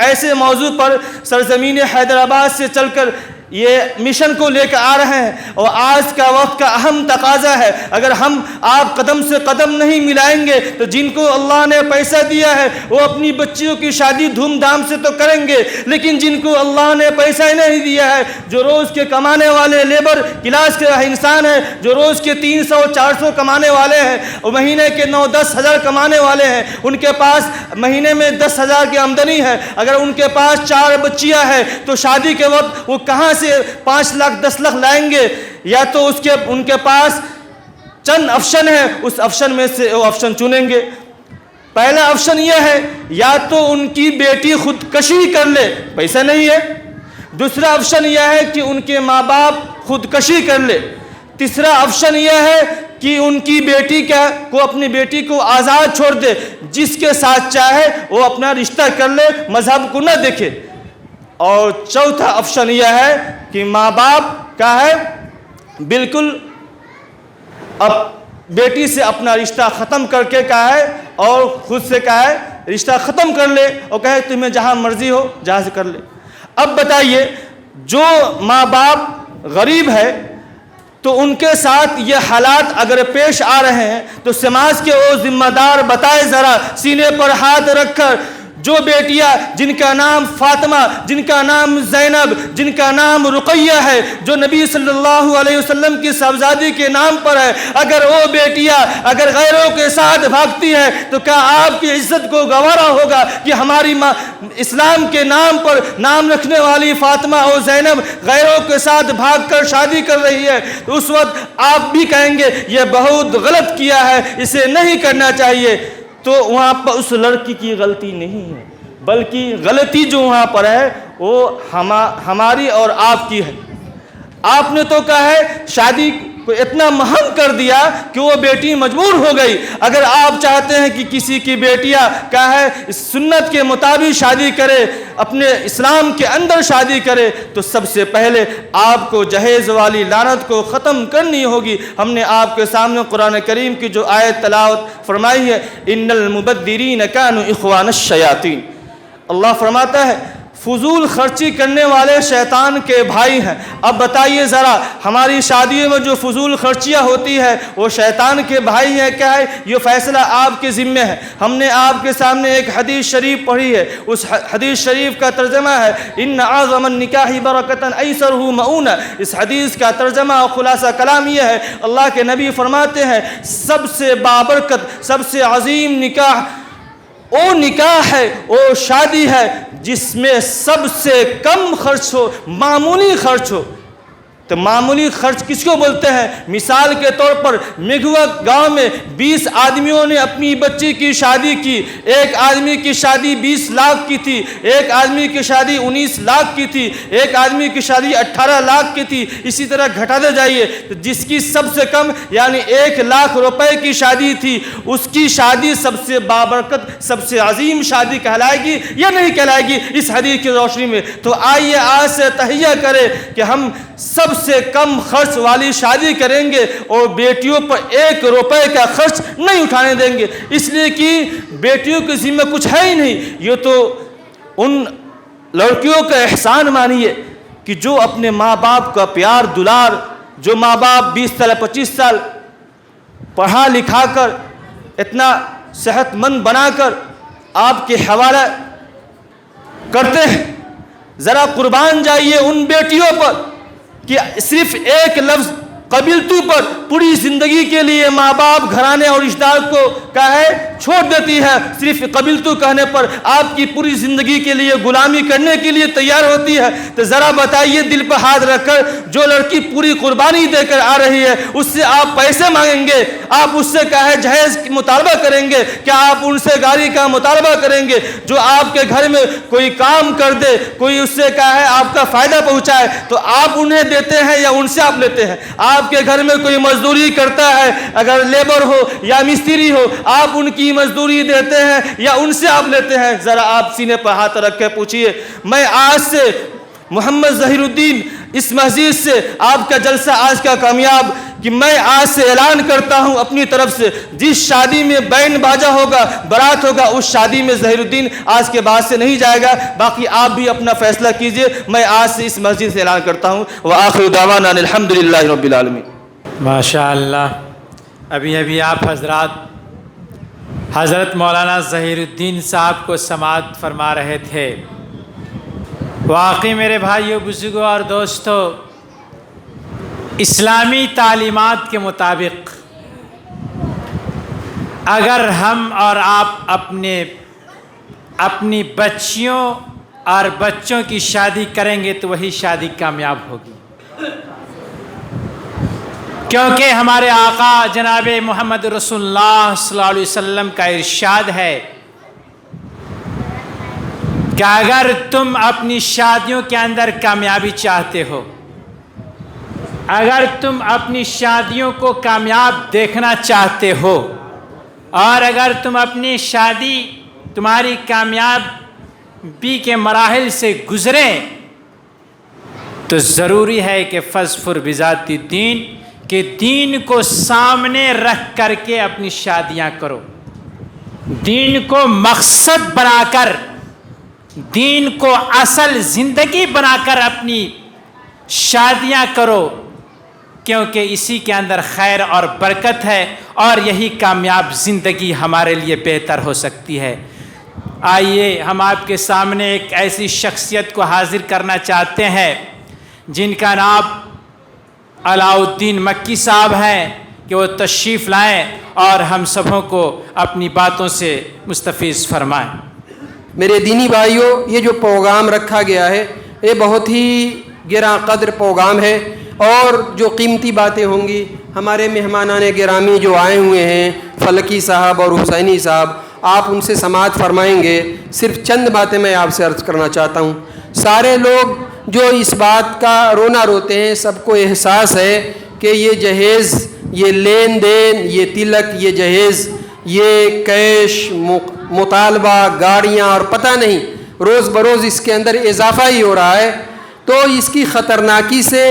ایسے موضوع پر سرزمین حیدرآباد سے چل کر یہ مشن کو لے کر آ رہے ہیں، اور آج کا وقت کا اہم تقاضا ہے اگر ہم آپ قدم سے قدم نہیں ملائیں گے تو جن کو اللہ نے پیسہ دیا ہے وہ اپنی بچیوں کی شادی دھوم دھام سے تو کریں گے، لیکن جن کو اللہ نے پیسہ نہیں دیا ہے، جو روز کے کمانے والے لیبر کلاس کے انسان ہیں، جو روز کے 300-400 کمانے والے ہیں اور مہینے کے 9-10 ہزار کمانے والے ہیں، ان کے پاس مہینے میں 10,000 کی آمدنی ہے، اگر ان کے پاس 4 بچیاں ہیں تو شادی کے وقت وہ کہاں سے 5 لاکھ 10 لاکھ لائیں گے؟ یا تو ان کے پاس چند آپشن ہے، اس آپشن میں سے وہ آپشن چنیں گے۔ پہلا آپشن یہ ہے یا تو ان کی بیٹی خودکشی کر لے، پیسہ نہیں ہے۔ دوسرا آپشن یہ ہے کہ ان کے ماں باپ خودکشی کر لے۔ تیسرا آپشن یہ ہے کہ ان کی بیٹی کو اپنی بیٹی کو آزاد چھوڑ دے، جس کے ساتھ چاہے وہ اپنا رشتہ کر لے، مذہب کو نہ دیکھے۔ اور چوتھا آپشن یہ ہے کہ ماں باپ کا ہے بالکل اب بیٹی سے اپنا رشتہ ختم کر کے کہا ہے اور خود سے کہا ہے رشتہ ختم کر لے، اور کہے تمہیں جہاں مرضی ہو جہاں سے کر لے۔ اب بتائیے جو ماں باپ غریب ہے تو ان کے ساتھ یہ حالات اگر پیش آ رہے ہیں تو سماج کے وہ ذمہ دار بتائے ذرا سینے پر ہاتھ رکھ کر، جو بیٹیاں جن کا نام فاطمہ، جن کا نام زینب، جن کا نام رقیہ ہے، جو نبی صلی اللہ علیہ وسلم کی صاحبزادی کے نام پر ہے، اگر وہ بیٹیاں اگر غیروں کے ساتھ بھاگتی ہیں تو کیا آپ کی عزت کو گوارا ہوگا کہ ہماری ماں اسلام کے نام پر نام رکھنے والی فاطمہ اور زینب غیروں کے ساتھ بھاگ کر شادی کر رہی ہے؟ تو اس وقت آپ بھی کہیں گے یہ بہت غلط کیا ہے، اسے نہیں کرنا چاہیے۔ تو وہاں پر اس لڑکی کی غلطی نہیں ہے، بلکہ غلطی جو وہاں پر ہے وہ ہماری اور آپ کی ہے۔ آپ نے تو کہا ہے شادی کو اتنا مہم کر دیا کہ وہ بیٹی مجبور ہو گئی۔ اگر آپ چاہتے ہیں کہ کسی کی بیٹیاں کہا ہے سنت کے مطابق شادی کرے، اپنے اسلام کے اندر شادی کرے، تو سب سے پہلے آپ کو جہیز والی لعنت کو ختم کرنی ہوگی۔ ہم نے آپ کے سامنے قرآن کریم کی جو آیت تلاوت فرمائی ہے، ان المبذرین کانوا اخوان الشیاطین، اللہ فرماتا ہے فضول خرچی کرنے والے شیطان کے بھائی ہیں۔ اب بتائیے ذرا ہماری شادیوں میں جو فضول خرچیاں ہوتی ہے وہ شیطان کے بھائی ہیں کیا ہے؟ یہ فیصلہ آپ کے ذمہ ہے۔ ہم نے آپ کے سامنے ایک حدیث شریف پڑھی ہے، اس حدیث شریف کا ترجمہ ہے ان اعظم النکاح برکۃ ایسرہ مؤونہ۔ اس حدیث کا ترجمہ اور خلاصہ کلام یہ ہے، اللہ کے نبی فرماتے ہیں سب سے بابرکت، سب سے عظیم نکاح وہ نکاح ہے، وہ شادی ہے جس میں سب سے کم خرچ ہو، معمولی خرچ ہو۔ تو معمولی خرچ کس کو بولتے ہیں؟ مثال کے طور پر میگھوا گاؤں میں 20 آدمیوں نے اپنی بچی کی شادی کی، ایک آدمی کی شادی 20 لاکھ کی تھی، ایک آدمی کی شادی 19 لاکھ کی تھی، ایک آدمی کی شادی 18 لاکھ کی تھی، اسی طرح گھٹاتے جائیے۔ تو جس کی سب سے کم یعنی 1 لاکھ روپے کی شادی تھی، اس کی شادی سب سے بابرکت، سب سے عظیم شادی کہلائے گی یا نہیں کہلائے گی اس حدیث کی روشنی میں؟ تو آئیے آج سے تہیہ کریں کہ ہم سب سے کم خرچ والی شادی کریں گے اور بیٹیوں پر 1 روپے کا خرچ نہیں اٹھانے دیں گے، اس لیے کہ بیٹیوں کے ذمہ کچھ ہے ہی نہیں۔ یہ تو ان لڑکیوں کا احسان مانیے کہ جو اپنے ماں باپ کا پیار دلار، جو ماں باپ 20 سال 25 سال پڑھا لکھا کر اتنا صحت مند بنا کر آپ کے حوالہ کرتے ہیں، ذرا قربان جائیے ان بیٹیوں پر کہ صرف ایک لفظ قبلتو پر پوری زندگی کے لیے ماں باپ گھرانے اور رشتہ دار کو چھوڑ دیتی ہے۔ صرف قبلتو کہنے پر آپ کی پوری زندگی کے لیے غلامی کرنے کے لیے تیار ہوتی ہے۔ تو ذرا بتائیے دل پر ہاتھ رکھ کر، جو لڑکی پوری قربانی دے کر آ رہی ہے اس سے آپ پیسے مانگیں گے؟ آپ اس سے جہیز مطالبہ کریں گے؟ کیا آپ ان سے گاڑی کا مطالبہ کریں گے؟ جو آپ کے گھر میں کوئی کام کر دے، کوئی اس سے آپ کا فائدہ پہنچائے، تو آپ انہیں دیتے ہیں یا ان سے آپ لیتے ہیں؟ آپ کے گھر میں کوئی مزدوری کرتا ہے، اگر لیبر ہو یا مستری ہو، آپ ان کی مزدوری دیتے ہیں یا ان سے آپ لیتے ہیں؟ ذرا آپ سینے پر ہاتھ رکھ کے پوچھئے۔ میں آج سے محمد ظہیر الدین اس مسجد سے آپ کا جلسہ آج کا کامیاب کہ میں آج سے اعلان کرتا ہوں اپنی طرف سے، جس شادی میں بینڈ باجا ہوگا، برات ہوگا، اس شادی میں ظہیر الدین آج کے بعد سے نہیں جائے گا۔ باقی آپ بھی اپنا فیصلہ کیجئے۔ میں آج سے اس مسجد سے اعلان کرتا ہوں۔ وآخر دعوانا ان الحمدللہ رب العالمین۔ ماشاء اللہ، ابھی آپ حضرات حضرت مولانا ظہیر الدین صاحب کو سماعت فرما رہے تھے۔ واقعی میرے بھائیوں، بزرگوں اور دوستوں، اسلامی تعلیمات کے مطابق اگر ہم اور آپ اپنی بچیوں اور بچوں کی شادی کریں گے تو وہی شادی کامیاب ہوگی، کیونکہ ہمارے آقا جناب محمد رسول اللہ صلی اللہ علیہ وسلم کا ارشاد ہے کہ اگر تم اپنی شادیوں کے اندر کامیابی چاہتے ہو، اگر تم اپنی شادیوں کو کامیاب دیکھنا چاہتے ہو، اور اگر تم اپنی شادی تمہاری کامیابی کے مراحل سے گزریں، تو ضروری ہے کہ فاظفر بذات الدین، کہ دین کو سامنے رکھ کر کے اپنی شادیاں کرو، دین کو مقصد بنا کر، دین کو اصل زندگی بنا کر اپنی شادیاں کرو، کیونکہ اسی کے اندر خیر اور برکت ہے، اور یہی کامیاب زندگی ہمارے لیے بہتر ہو سکتی ہے۔ آئیے ہم آپ کے سامنے ایک ایسی شخصیت کو حاضر کرنا چاہتے ہیں جن کا نام علاء الدین مکی صاحب ہیں، کہ وہ تشریف لائیں اور ہم سبوں کو اپنی باتوں سے مستفیض فرمائیں۔ میرے دینی بھائیوں، یہ جو پروگرام رکھا گیا ہے یہ بہت ہی گراں قدر پروگرام ہے، اور جو قیمتی باتیں ہوں گی، ہمارے مہمانان گرامی جو آئے ہوئے ہیں فلکی صاحب اور حسینی صاحب، آپ ان سے سماعت فرمائیں گے۔ صرف چند باتیں میں آپ سے عرض کرنا چاہتا ہوں۔ سارے لوگ جو اس بات کا رونا روتے ہیں، سب کو احساس ہے کہ یہ جہیز، یہ لین دین، یہ تلک، یہ جہیز، یہ کیش، مطالبہ، گاڑیاں اور پتہ نہیں روز بروز اس کے اندر اضافہ ہی ہو رہا ہے۔ تو اس کی خطرناکی سے،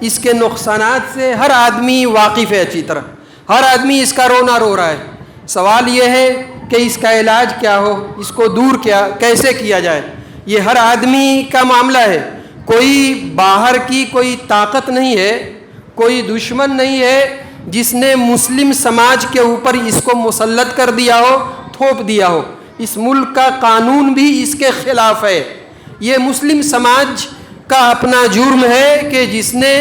اس کے نقصانات سے ہر آدمی واقف ہے اچھی طرح، ہر آدمی اس کا رونا رو رہا ہے۔ سوال یہ ہے کہ اس کا علاج کیا ہو، اس کو دور کیسے کیا جائے، یہ ہر آدمی کا معاملہ ہے۔ کوئی باہر کی کوئی طاقت نہیں ہے، کوئی دشمن نہیں ہے جس نے مسلم سماج کے اوپر اس کو مسلط کر دیا ہو، تھوپ دیا ہو۔ اس ملک کا قانون بھی اس کے خلاف ہے۔ یہ مسلم سماج کا اپنا جرم ہے کہ جس نے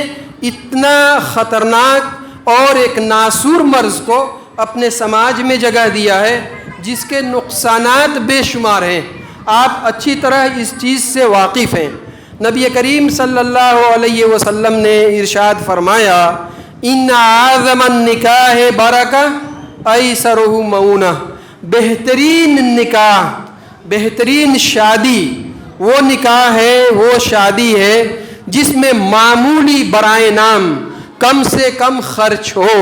اتنا خطرناک اور ایک ناسور مرض کو اپنے سماج میں جگہ دیا ہے، جس کے نقصانات بے شمار ہیں، آپ اچھی طرح اس چیز سے واقف ہیں۔ نبی کریم صلی اللہ علیہ وسلم نے ارشاد فرمایا، ان اعظم النکاح برکہ ایسرہ مؤونہ، بہترین نکاح، بہترین شادی وہ نکاح ہے، وہ شادی ہے جس میں معمولی برائے نام کم سے کم خرچ ہو۔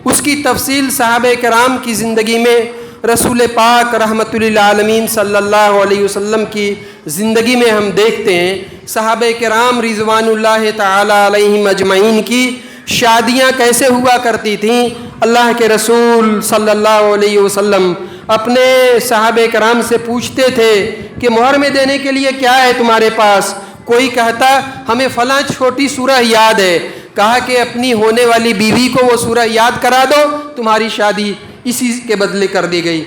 اس کی تفصیل صحابہ کرام کی زندگی میں، رسول پاک رحمۃ للعالمین صلی اللہ علیہ وسلم کی زندگی میں ہم دیکھتے ہیں۔ صحابہ کرام رضوان اللہ تعالی علیہم اجمعین کی شادیاں کیسے ہوا کرتی تھیں۔ اللہ کے رسول صلی اللہ علیہ وسلم اپنے صحابہ کرام سے پوچھتے تھے کہ مہر میں دینے کے لیے کیا ہے تمہارے پاس؟ کوئی کہتا ہمیں فلاں چھوٹی سورہ یاد ہے، کہا کہ اپنی ہونے والی بیوی کو وہ سورہ یاد کرا دو، تمہاری شادی اسی کے بدلے کر دی گئی۔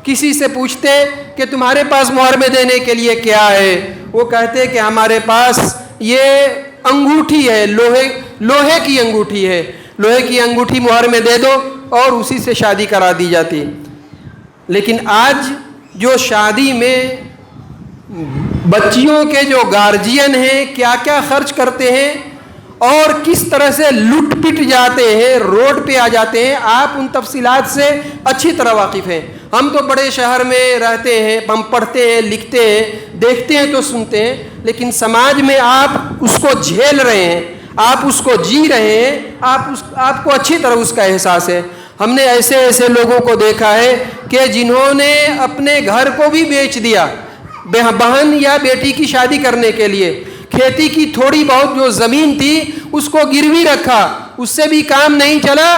کسی سے پوچھتے کہ تمہارے پاس مہر میں دینے کے لیے کیا ہے، وہ کہتے کہ ہمارے پاس یہ انگوٹھی ہے، لوہے کی انگوٹھی ہے، لوہے کی انگوٹھی مہر میں دے دو اور اسی سے شادی کرا دی جاتی۔ لیکن آج جو شادی میں بچیوں کے جو گارجین ہیں کیا کیا خرچ کرتے ہیں اور کس طرح سے لٹ پٹ جاتے ہیں، روڈ پہ آ جاتے ہیں، آپ ان تفصیلات سے اچھی طرح واقف ہیں۔ ہم تو بڑے شہر میں رہتے ہیں، ہم پڑھتے ہیں، لکھتے ہیں، دیکھتے ہیں تو سنتے ہیں، لیکن سماج میں آپ اس کو جھیل رہے ہیں، آپ اس کو جی رہے ہیں، آپ کو اچھی طرح اس کا احساس ہے۔ ہم نے ایسے ایسے لوگوں کو دیکھا ہے کہ جنہوں نے اپنے گھر کو بھی بیچ دیا بہن یا بیٹی کی شادی کرنے کے لیے، کھیتی کی تھوڑی بہت جو زمین تھی اس کو گروی رکھا، اس سے بھی کام نہیں چلا،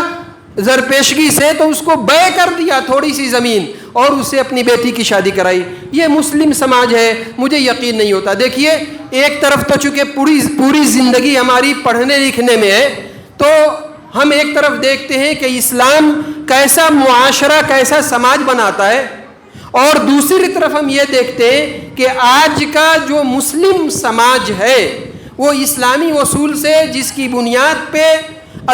زرپیشگی سے تو اس کو بے کر دیا تھوڑی سی زمین اور اس سے اپنی بیٹی کی شادی کرائی۔ یہ مسلم سماج ہے؟ مجھے یقین نہیں ہوتا۔ دیکھیے، ایک طرف تو چونکہ پوری زندگی ہماری پڑھنے لکھنے میں ہے، تو ہم ایک طرف دیکھتے ہیں کہ اسلام کیسا معاشرہ، کیسا سماج بناتا ہے، اور دوسری طرف ہم یہ دیکھتے ہیں کہ آج کا جو مسلم سماج ہے وہ اسلامی اصول سے، جس کی بنیاد پہ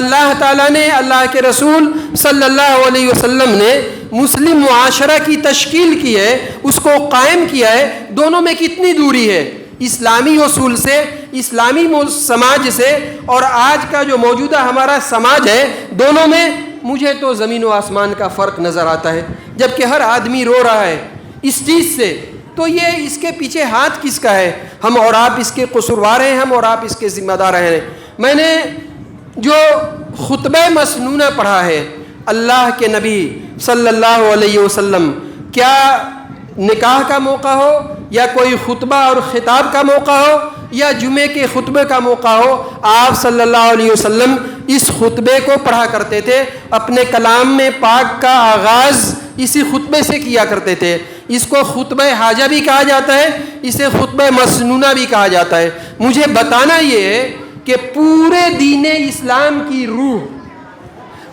اللہ تعالیٰ نے، اللہ کے رسول صلی اللہ علیہ وسلم نے مسلم معاشرہ کی تشکیل کی ہے، اس کو قائم کیا ہے، دونوں میں کتنی دوری ہے اسلامی اصول سے، اسلامی سماج سے، اور آج کا جو موجودہ ہمارا سماج ہے، دونوں میں مجھے تو زمین و آسمان کا فرق نظر آتا ہے۔ جبکہ ہر آدمی رو رہا ہے اس چیز سے، تو یہ اس کے پیچھے ہاتھ کس کا ہے؟ ہم اور آپ اس کے قصوروار ہیں، ہم اور آپ اس کے ذمہ دار ہیں۔ میں نے جو خطبہ مسنونہ پڑھا ہے اللہ کے نبی صلی اللہ علیہ وسلم، کیا نکاح کا موقع ہو یا کوئی خطبہ اور خطاب کا موقع ہو یا جمعے کے خطبے کا موقع ہو، آپ صلی اللہ علیہ وسلم اس خطبے کو پڑھا کرتے تھے۔ اپنے کلام میں پاک کا آغاز اسی خطبے سے کیا کرتے تھے۔ اس کو خطبہ حاجہ بھی کہا جاتا ہے، اسے خطبہ مسنونہ بھی کہا جاتا ہے۔ مجھے بتانا یہ ہے کہ پورے دین اسلام کی روح،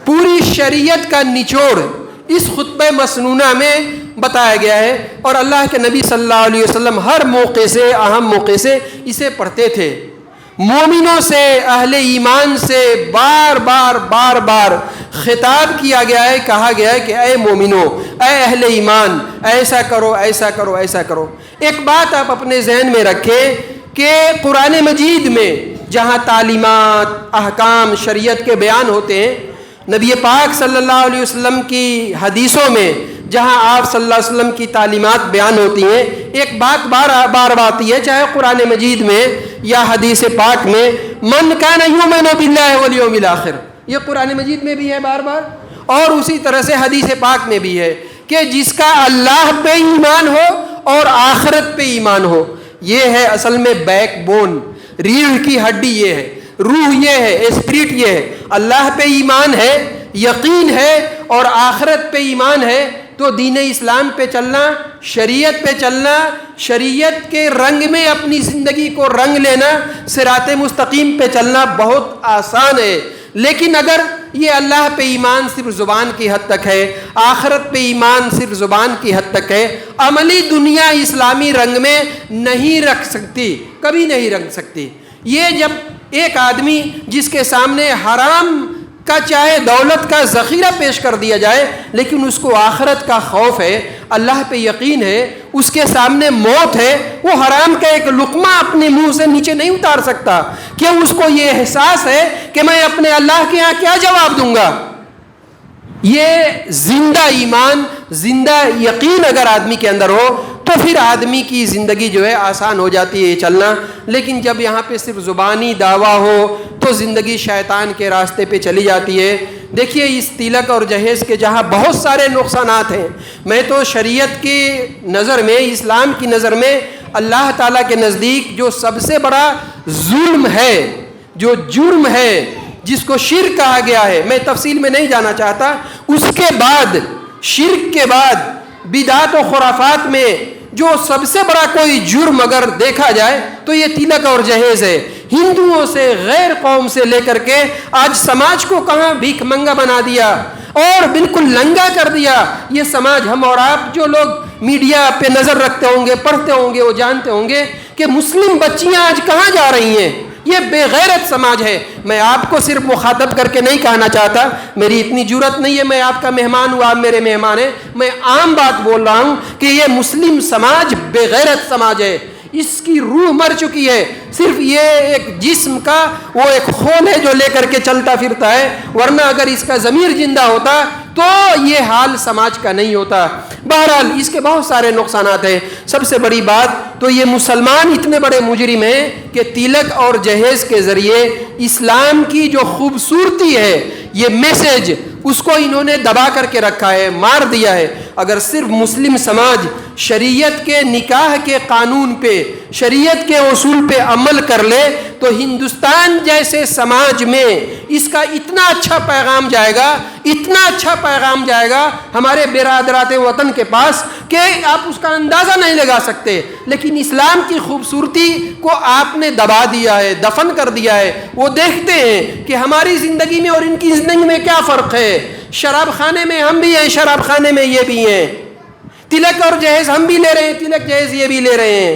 پوری شریعت کا نچوڑ اس خطبہ مسنونہ میں بتایا گیا ہے، اور اللہ کے نبی صلی اللہ علیہ وسلم ہر موقع سے، اہم موقع سے اسے پڑھتے تھے۔ مومنوں سے، اہل ایمان سے بار بار خطاب کیا گیا ہے، کہا گیا ہے کہ اے مومنوں، اے اہل ایمان، ایسا کرو، ایسا کرو، ایسا کرو۔ ایک بات آپ اپنے ذہن میں رکھیں کہ قرآن مجید میں جہاں تعلیمات، احکام، شریعت کے بیان ہوتے ہیں، نبی پاک صلی اللہ علیہ وسلم کی حدیثوں میں جہاں آپ صلی اللہ علیہ وسلم کی تعلیمات بیان ہوتی ہیں، ایک بات بار آتی ہے، چاہے قرآن مجید میں یا حدیث پاک میں، من کان یؤمن باللہ والیوم الآخر، یہ قرآن مجید میں بھی ہے بار اور اسی طرح سے حدیث پاک میں بھی ہے کہ جس کا اللہ پہ ایمان ہو اور آخرت پہ ایمان ہو، یہ ہے اصل میں بیک بون، ریڑھ کی ہڈی، یہ ہے روح، یہ ہے اسپرٹ، یہ ہے اللہ پہ ایمان ہے، یقین ہے اور آخرت پہ ایمان ہے، تو دین اسلام پہ چلنا، شریعت پہ چلنا، شریعت کے رنگ میں اپنی زندگی کو رنگ لینا، صراط مستقیم پہ چلنا بہت آسان ہے۔ لیکن اگر یہ اللہ پہ ایمان صرف زبان کی حد تک ہے، آخرت پہ ایمان صرف زبان کی حد تک ہے، عملی دنیا اسلامی رنگ میں نہیں رکھ سکتی، کبھی نہیں رکھ سکتی۔ یہ جب ایک آدمی جس کے سامنے حرام کا چاہے دولت کا ذخیرہ پیش کر دیا جائے، لیکن اس کو آخرت کا خوف ہے، اللہ پہ یقین ہے، اس کے سامنے موت ہے، وہ حرام کا ایک لقمہ اپنے منہ سے نیچے نہیں اتار سکتا، کہ اس کو یہ احساس ہے کہ میں اپنے اللہ کے ہاں کیا جواب دوں گا۔ یہ زندہ ایمان، زندہ یقین اگر آدمی کے اندر ہو تو پھر آدمی کی زندگی جو ہے آسان ہو جاتی ہے چلنا، لیکن جب یہاں پہ صرف زبانی دعویٰ ہو تو زندگی شیطان کے راستے پہ چلی جاتی ہے۔ دیکھیے اس تلک اور جہیز کے جہاں بہت سارے نقصانات ہیں، میں تو شریعت کی نظر میں، اسلام کی نظر میں اللہ تعالیٰ کے نزدیک جو سب سے بڑا ظلم ہے، جو جرم ہے، جس کو شرک کہا گیا ہے، میں تفصیل میں نہیں جانا چاہتا، اس کے بعد شرک کے بعد بدعات و خرافات میں جو سب سے بڑا کوئی جرم اگر دیکھا جائے تو یہ تلک اور جہیز ہے۔ ہندوؤں سے، غیر قوم سے لے کر کے آج سماج کو کہاں بھیک منگا بنا دیا اور بالکل لنگا کر دیا یہ سماج۔ ہم اور آپ جو لوگ میڈیا پہ نظر رکھتے ہوں گے، پڑھتے ہوں گے، وہ جانتے ہوں گے کہ مسلم بچیاں آج کہاں جا رہی ہیں۔ یہ بے غیرت سماج ہے۔ میں آپ کو صرف مخاطب کر کے نہیں کہنا چاہتا، میری اتنی جرت نہیں ہے، میں آپ کا مہمان ہوں، آپ میرے مہمان ہیں، میں عام بات بول رہا ہوں کہ یہ مسلم سماج بے غیرت سماج ہے، اس کی روح مر چکی ہے۔ صرف یہ ایک جسم کا وہ ایک خون ہے جو لے کر کے چلتا پھرتا ہے، ورنہ اگر اس کا ضمیر زندہ ہوتا تو یہ حال سماج کا نہیں ہوتا۔ بہرحال اس کے بہت سارے نقصانات ہیں۔ سب سے بڑی بات تو یہ مسلمان اتنے بڑے مجرم ہیں کہ تلک اور جہیز کے ذریعے اسلام کی جو خوبصورتی ہے، یہ میسج، اس کو انہوں نے دبا کر کے رکھا ہے، مار دیا ہے۔ اگر صرف مسلم سماج شریعت کے نکاح کے قانون پہ، شریعت کے اصول پہ عمل کر لے تو ہندوستان جیسے سماج میں اس کا اتنا اچھا پیغام جائے گا، اتنا اچھا پیغام جائے گا ہمارے برادرات وطن کے پاس کہ آپ اس کا اندازہ نہیں لگا سکتے۔ لیکن اسلام کی خوبصورتی کو آپ نے دبا دیا ہے، دفن کر دیا ہے۔ وہ دیکھتے ہیں کہ ہماری زندگی میں اور ان کی زندگی میں کیا فرق ہے۔ شراب خانے میں ہم بھی ہیں، شراب خانے میں یہ بھی ہیں، تلک اور جہیز ہم بھی لے رہے ہیں، تلک جہیز یہ بھی لے رہے ہیں،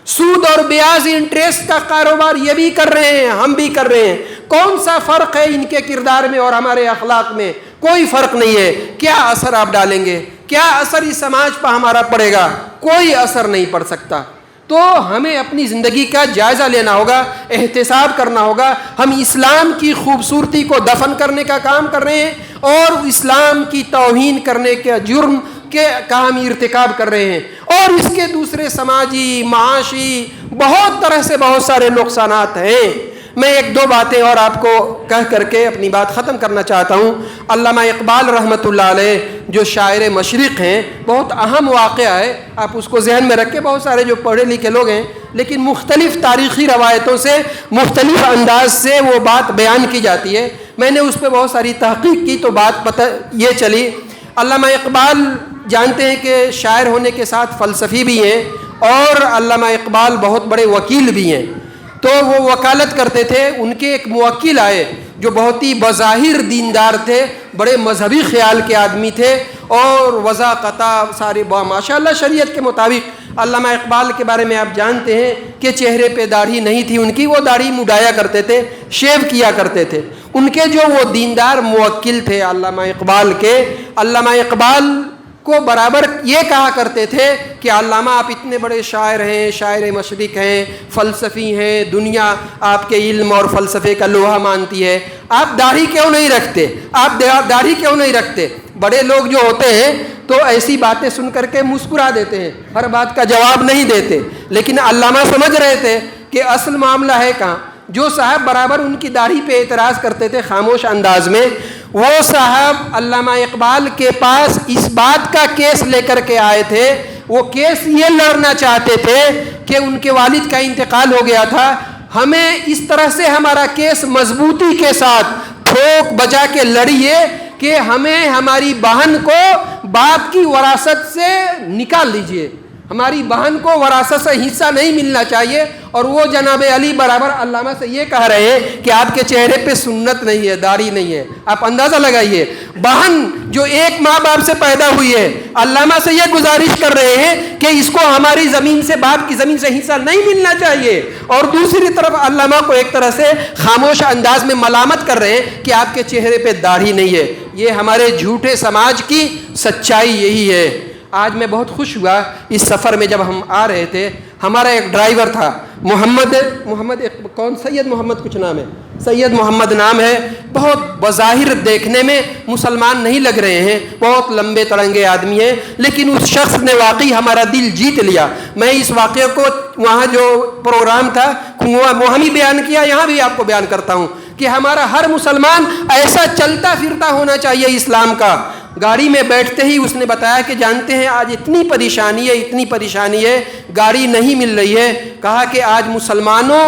سود اور بیاض انٹریسٹ کا کاروبار یہ بھی کر رہے ہیں، ہم بھی کر رہے ہیں۔ کون سا فرق ہے ان کے کردار میں اور ہمارے اخلاق میں؟ کوئی فرق نہیں ہے۔ کیا اثر آپ ڈالیں گے؟ کیا اثر اس سماج پر ہمارا پڑے گا؟ کوئی اثر نہیں پڑ سکتا۔ تو ہمیں اپنی زندگی کا جائزہ لینا ہوگا، احتساب کرنا ہوگا۔ ہم اسلام کی خوبصورتی کو دفن کرنے کا کام کر رہے ہیں اور اسلام کی توہین کرنے کا جرم کا ہم ارتکاب کر رہے ہیں، اور اس کے دوسرے سماجی، معاشی بہت طرح سے بہت سارے نقصانات ہیں۔ میں ایک دو باتیں اور آپ کو کہہ کر کے اپنی بات ختم کرنا چاہتا ہوں۔ علامہ اقبال رحمۃ اللہ علیہ جو شاعر مشرق ہیں، بہت اہم واقعہ ہے، آپ اس کو ذہن میں رکھ کے، بہت سارے جو پڑھے لکھے لوگ ہیں لیکن مختلف تاریخی روایتوں سے مختلف انداز سے وہ بات بیان کی جاتی ہے، میں نے اس پہ بہت ساری تحقیق کی تو بات پتہ یہ چلی۔ علامہ اقبال جانتے ہیں کہ شاعر ہونے کے ساتھ فلسفی بھی ہیں، اور علامہ اقبال بہت بڑے وکیل بھی ہیں، تو وہ وکالت کرتے تھے۔ ان کے ایک موکل آئے جو بہت ہی بظاہر دیندار تھے، بڑے مذہبی خیال کے آدمی تھے، اور وضاقتہ سارے ماشاءاللہ شریعت کے مطابق۔ علامہ اقبال کے بارے میں آپ جانتے ہیں کہ چہرے پہ داڑھی نہیں تھی ان کی، وہ داڑھی مڈایا کرتے تھے، شیو کیا کرتے تھے۔ ان کے جو وہ دیندار موکل تھے علامہ اقبال کے، علامہ اقبال کو برابر یہ کہا کرتے تھے کہ علامہ آپ اتنے بڑے شاعر ہیں، شاعر مشرق ہیں، فلسفی ہیں، دنیا آپ کے علم اور فلسفے کا لوہا مانتی ہے، آپ داڑھی کیوں نہیں رکھتے؟ آپ داڑھی کیوں نہیں رکھتے؟ بڑے لوگ جو ہوتے ہیں تو ایسی باتیں سن کر کے مسکرا دیتے ہیں، ہر بات کا جواب نہیں دیتے، لیکن علامہ سمجھ رہے تھے کہ اصل معاملہ ہے کہاں۔ جو صاحب برابر ان کی داڑھی پہ اعتراض کرتے تھے خاموش انداز میں، وہ صاحب علامہ اقبال کے پاس اس بات کا کیس لے کر کے آئے تھے۔ وہ کیس یہ لڑنا چاہتے تھے کہ ان کے والد کا انتقال ہو گیا تھا، ہمیں اس طرح سے ہمارا کیس مضبوطی کے ساتھ ٹھوک بجا کے لڑیے کہ ہمیں ہماری بہن کو باپ کی وراثت سے نکال دیجئے، ہماری بہن کو وراثت سے حصہ نہیں ملنا چاہیے، اور وہ جناب علی برابر علامہ سے یہ کہہ رہے ہیں کہ آپ کے چہرے پہ سنت نہیں ہے، داڑھی نہیں ہے۔ آپ اندازہ لگائیے، بہن جو ایک ماں باپ سے پیدا ہوئی ہے، علامہ سے یہ گزارش کر رہے ہیں کہ اس کو ہماری زمین سے، باپ کی زمین سے حصہ نہیں ملنا چاہیے، اور دوسری طرف علامہ کو ایک طرح سے خاموش انداز میں ملامت کر رہے ہیں کہ آپ کے چہرے پہ داڑھی نہیں ہے۔ یہ ہمارے جھوٹے سماج کی سچائی یہی ہے۔ آج میں بہت خوش ہوا، اس سفر میں جب ہم آ رہے تھے، ہمارا ایک ڈرائیور تھا، سید محمد کچھ نام ہے، سید محمد نام ہے، بہت بظاہر دیکھنے میں مسلمان نہیں لگ رہے ہیں، بہت لمبے تڑنگے آدمی ہیں، لیکن اس شخص نے واقعی ہمارا دل جیت لیا۔ میں اس واقعے کو وہاں جو پروگرام تھا وہاں بھی بیان کیا، یہاں بھی آپ کو بیان کرتا ہوں کہ ہمارا ہر مسلمان ایسا چلتا پھرتا ہونا چاہیے اسلام کا۔ گاڑی میں بیٹھتے ہی اس نے بتایا کہ جانتے ہیں آج اتنی پریشانی ہے، گاڑی نہیں مل رہی ہے۔ کہا کہ آج مسلمانوں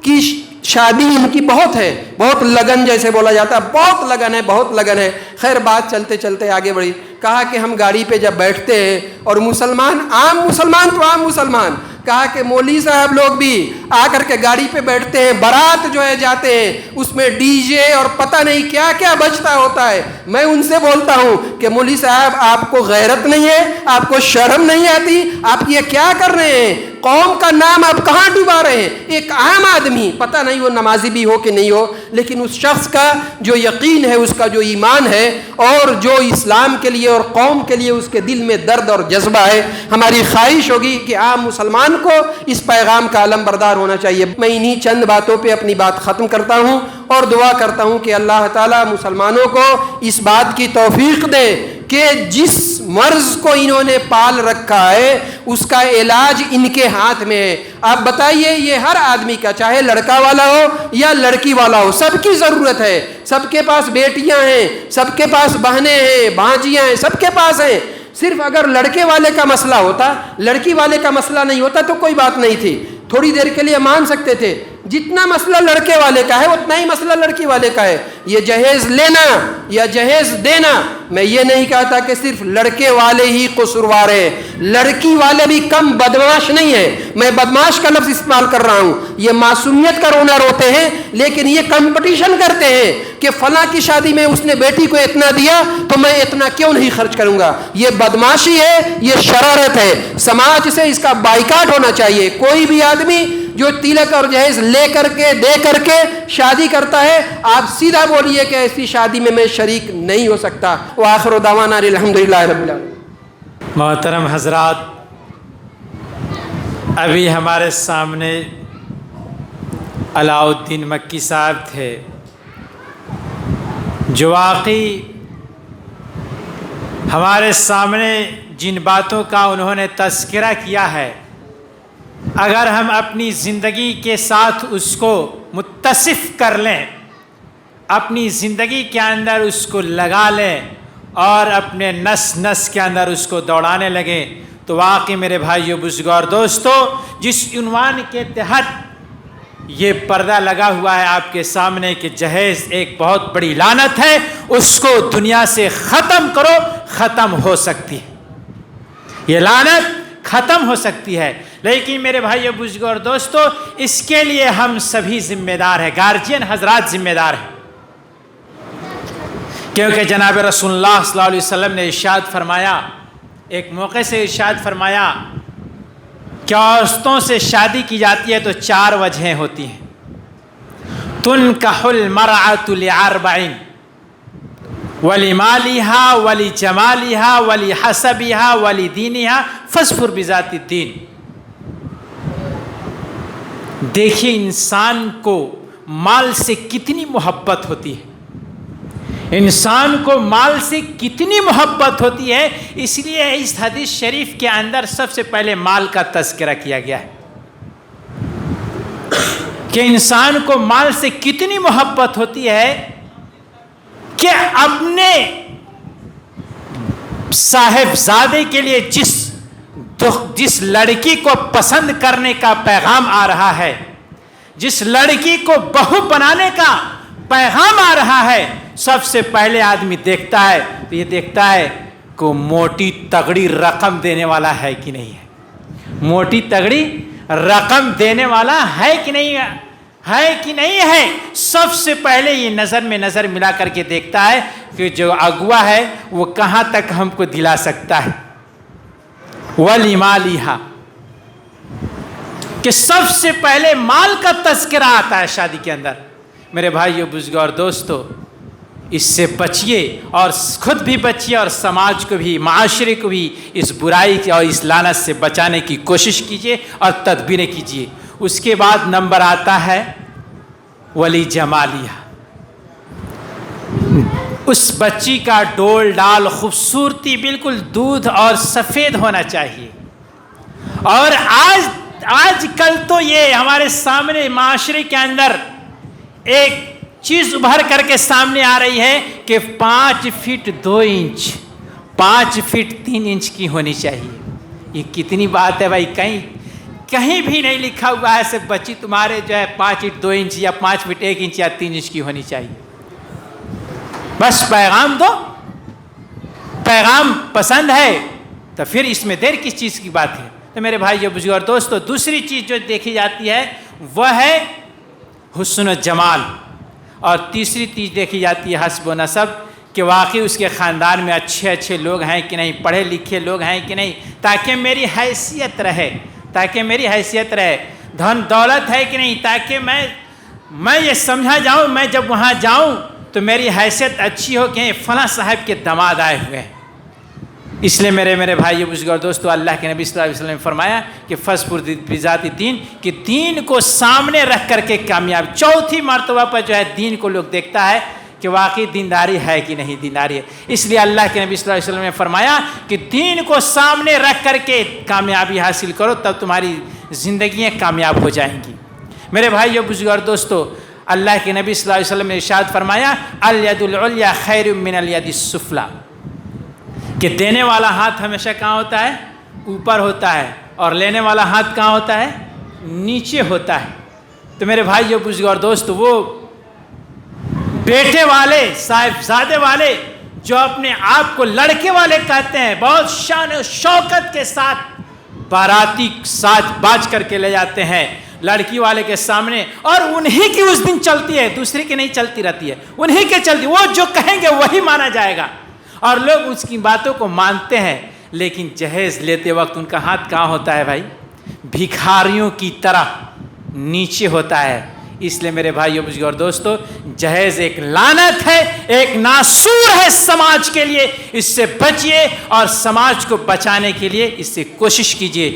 کی شادی ان کی بہت ہے، بہت لگن جیسے بولا جاتا ہے، بہت لگن ہے۔ خیر بات چلتے چلتے آگے بڑھی، کہا کہ ہم گاڑی پہ جب بیٹھتے ہیں اور عام مسلمان کہا کہ مولوی صاحب لوگ بھی آ کر کے گاڑی پہ بیٹھتے ہیں، بارات جو ہے جاتے ہیں، اس میں ڈی جے اور پتہ نہیں کیا کیا بجتا ہوتا ہے۔ میں ان سے بولتا ہوں کہ مولوی صاحب آپ کو غیرت نہیں ہے، آپ کو شرم نہیں آتی، آپ یہ کیا کر رہے ہیں؟ قوم کا نام آپ کہاں ڈبا رہے ہیں؟ ایک عام آدمی، پتہ نہیں وہ نمازی بھی ہو کہ نہیں ہو، لیکن اس شخص کا جو یقین ہے، اس کا جو ایمان ہے، اور جو اسلام کے لیے اور قوم کے لیے اس کے دل میں درد اور جذبہ ہے، ہماری خواہش ہوگی کہ عام مسلمان کو اس پیغام کا علم بردار ہونا چاہیے۔ میں انہی چند باتوں پہ اپنی بات ختم کرتا ہوں اور دعا کرتا ہوں کہ اللہ تعالیٰ مسلمانوں کو اس بات کی توفیق دے کہ جس مرض کو انہوں نے پال رکھا ہے اس کا علاج ان کے ہاتھ میں ہے۔ آپ بتائیے، یہ ہر آدمی کا، چاہے لڑکا والا ہو یا لڑکی والا ہو، سب کی ضرورت ہے۔ سب کے پاس بیٹیاں ہیں، سب کے پاس بہنیں ہیں، بھانجیاں ہیں، سب کے پاس ہیں۔ صرف اگر لڑکے والے کا مسئلہ ہوتا، لڑکی والے کا مسئلہ نہیں ہوتا تو کوئی بات نہیں تھی، تھوڑی دیر کے لیے مان سکتے تھے۔ جتنا مسئلہ لڑکے والے کا ہے اتنا ہی مسئلہ لڑکی والے کا ہے۔ یہ جہیز لینا یا جہیز دینا، میں یہ نہیں کہتا کہ صرف لڑکے والے ہی قصوروار ہیں، لڑکی والے بھی کم بدمعاش نہیں ہیں۔ میں بدمعاش کا لفظ استعمال کر رہا ہوں، یہ معصومیت کا رونا روتے ہیں، لیکن یہ کمپٹیشن کرتے ہیں کہ فلاں کی شادی میں اس نے بیٹی کو اتنا دیا تو میں اتنا کیوں نہیں خرچ کروں گا۔ یہ بدمعاشی ہے، یہ شرارت ہے، سماج سے اس کا بائیکاٹ ہونا چاہیے۔ کوئی بھی آدمی جو تلک اور جہیز لے کر کے دے کر کے شادی کرتا ہے، آپ سیدھا بولیے کہ ایسی شادی میں شریک نہیں ہو سکتا۔ وآخر دعوانا الحمدللہ رب العالمین۔ محترم حضرات، ابھی ہمارے سامنے علاء الدین مکی صاحب تھے جو واقعی ہمارے سامنے جن باتوں کا انہوں نے تذکرہ کیا ہے، اگر ہم اپنی زندگی کے ساتھ اس کو متصف کر لیں، اپنی زندگی کے اندر اس کو لگا لیں اور اپنے نس نس کے اندر اس کو دوڑانے لگیں، تو واقعی میرے بھائیو، بزرگوں اور دوستو، جس عنوان کے تحت یہ پردہ لگا ہوا ہے آپ کے سامنے کہ جہیز ایک بہت بڑی لعنت ہے، اس کو دنیا سے ختم کرو، ختم ہو سکتی ہے، یہ لعنت ختم ہو سکتی ہے۔ لیکن میرے بھائیو، بزرگوں اور دوستو، اس کے لیے ہم سبھی ذمہ دار ہیں، گارجین حضرات ذمہ دار ہیں، کیونکہ جناب رسول اللہ صلی اللہ علیہ وسلم نے ارشاد فرمایا، ایک موقع سے ارشاد فرمایا کہ عورتوں سے شادی کی جاتی ہے تو 4 وجہیں ہوتی ہیں۔ تنکح المرأة لأربع ولمالها ولجمالها ولحسبها ولدينها فاظفر بذات الدين۔ دیکھیے انسان کو مال سے کتنی محبت ہوتی ہے، انسان کو مال سے کتنی محبت ہوتی ہے، اس لیے اس حدیث شریف کے اندر سب سے پہلے مال کا تذکرہ کیا گیا ہے کہ انسان کو مال سے کتنی محبت ہوتی ہے کہ اپنے صاحبزادے کے لیے جس لڑکی کو پسند کرنے کا پیغام آ رہا ہے، جس لڑکی کو بہو بنانے کا پیغام آ رہا ہے، سب سے پہلے آدمی دیکھتا ہے تو یہ دیکھتا ہے کہ موٹی تگڑی رقم دینے والا ہے کہ نہیں ہے، موٹی تگڑی رقم دینے والا ہے کہ نہیں ہے. سب سے پہلے یہ نظر میں نظر ملا کر کے دیکھتا ہے کہ جو اغوا ہے وہ کہاں تک ہم کو دلا سکتا ہے. وَلِمَالِهَا کہ سب سے پہلے مال کا تذکرہ آتا ہے شادی کے اندر. میرے بھائیو بزرگوں اور دوستو، اس سے بچیے اور خود بھی بچیے اور سماج کو بھی، معاشرے کو بھی اس برائی اور اس لعنت سے بچانے کی کوشش کیجیے اور تدبیریں کیجیے. اس کے بعد نمبر آتا ہے ولی جمالیہ. اس بچی کا ڈول ڈال خوبصورتی بالکل دودھ اور سفید ہونا چاہیے. اور آج کل تو یہ ہمارے سامنے معاشرے کے اندر ایک چیز ابھر کر کے سامنے آ رہی ہے کہ 5 فٹ 2 انچ 5 فٹ 3 انچ کی ہونی چاہیے. یہ کتنی بات ہے بھائی، کہیں بھی نہیں لکھا ہوا ہے ایسے بچی تمہارے جو ہے 5 فٹ 2 انچ یا 5 فٹ 1 انچ یا 3 انچ کی ہونی چاہیے. بس پیغام دو، پیغام پسند ہے تو پھر اس میں دیر کس چیز کی بات ہے. تو میرے بھائی بزرگوں اور دوستو، دوسری چیز جو دیکھی جاتی ہے وہ ہے حسن و جمال، اور تیسری چیز دیکھی جاتی ہے حسب و نسب، کہ واقعی اس کے خاندان میں اچھے لوگ ہیں کہ نہیں، پڑھے لکھے لوگ ہیں کہ نہیں، تاکہ میری حیثیت رہے، دھن دولت ہے کہ نہیں، تاکہ میں یہ سمجھا جاؤں، میں جب وہاں جاؤں تو میری حیثیت اچھی ہو کہ فلاں صاحب کے داماد آئے ہوئے ہیں. اس لیے میرے بھائی بزرگوں اور دوستو، اللہ کے نبی صلی اللہ علیہ وسلم نے فرمایا کہ فَاصْبِرْ بِذَاتِ الدِّین، کہ دین کو سامنے رکھ کر کے کامیاب. چوتھی مرتبہ پر جو ہے دین کو لوگ دیکھتا ہے کہ واقعی دینداری ہے کہ نہیں دینداری ہے. اس لیے اللہ کے نبی صلی اللہ علیہ وسلم نے فرمایا کہ دین کو سامنے رکھ کر کے کامیابی حاصل کرو، تب تمہاری زندگیاں کامیاب ہو جائیں گی. میرے بھائیو بزرگوں اور دوستو، اللہ کے نبی صلی اللہ علیہ وسلم نے ارشاد فرمایا الید العلیٰ خیر من الید السفلیٰ، کہ دینے والا ہاتھ ہمیشہ کہاں ہوتا ہے؟ اوپر ہوتا ہے، اور لینے والا ہاتھ کہاں ہوتا ہے؟ نیچے ہوتا ہے. تو میرے بھائیو بزرگوں اور دوستو، وہ بیٹے والے، صاحبزادے والے جو اپنے آپ کو لڑکے والے کہتے ہیں، بہت شان و شوکت کے ساتھ باراتی ساز باز کر کے لے جاتے ہیں لڑکی والے کے سامنے، اور انہی کی اس دن چلتی ہے، دوسرے کی نہیں چلتی رہتی ہے، انہی کے چلتی، وہ جو کہیں گے وہی مانا جائے گا، اور لوگ اس کی باتوں کو مانتے ہیں. لیکن جہیز لیتے وقت ان کا ہاتھ کہاں ہوتا ہے بھائی؟ بھکاریوں کی طرح نیچے ہوتا ہے. اس لیے میرے بھائیو بزرگوں اور دوستو، جہیز ایک لعنت ہے، ایک ناسور ہے سماج کے لیے. اس سے بچیے اور سماج کو بچانے کے لیے اس سے کوشش کیجیے.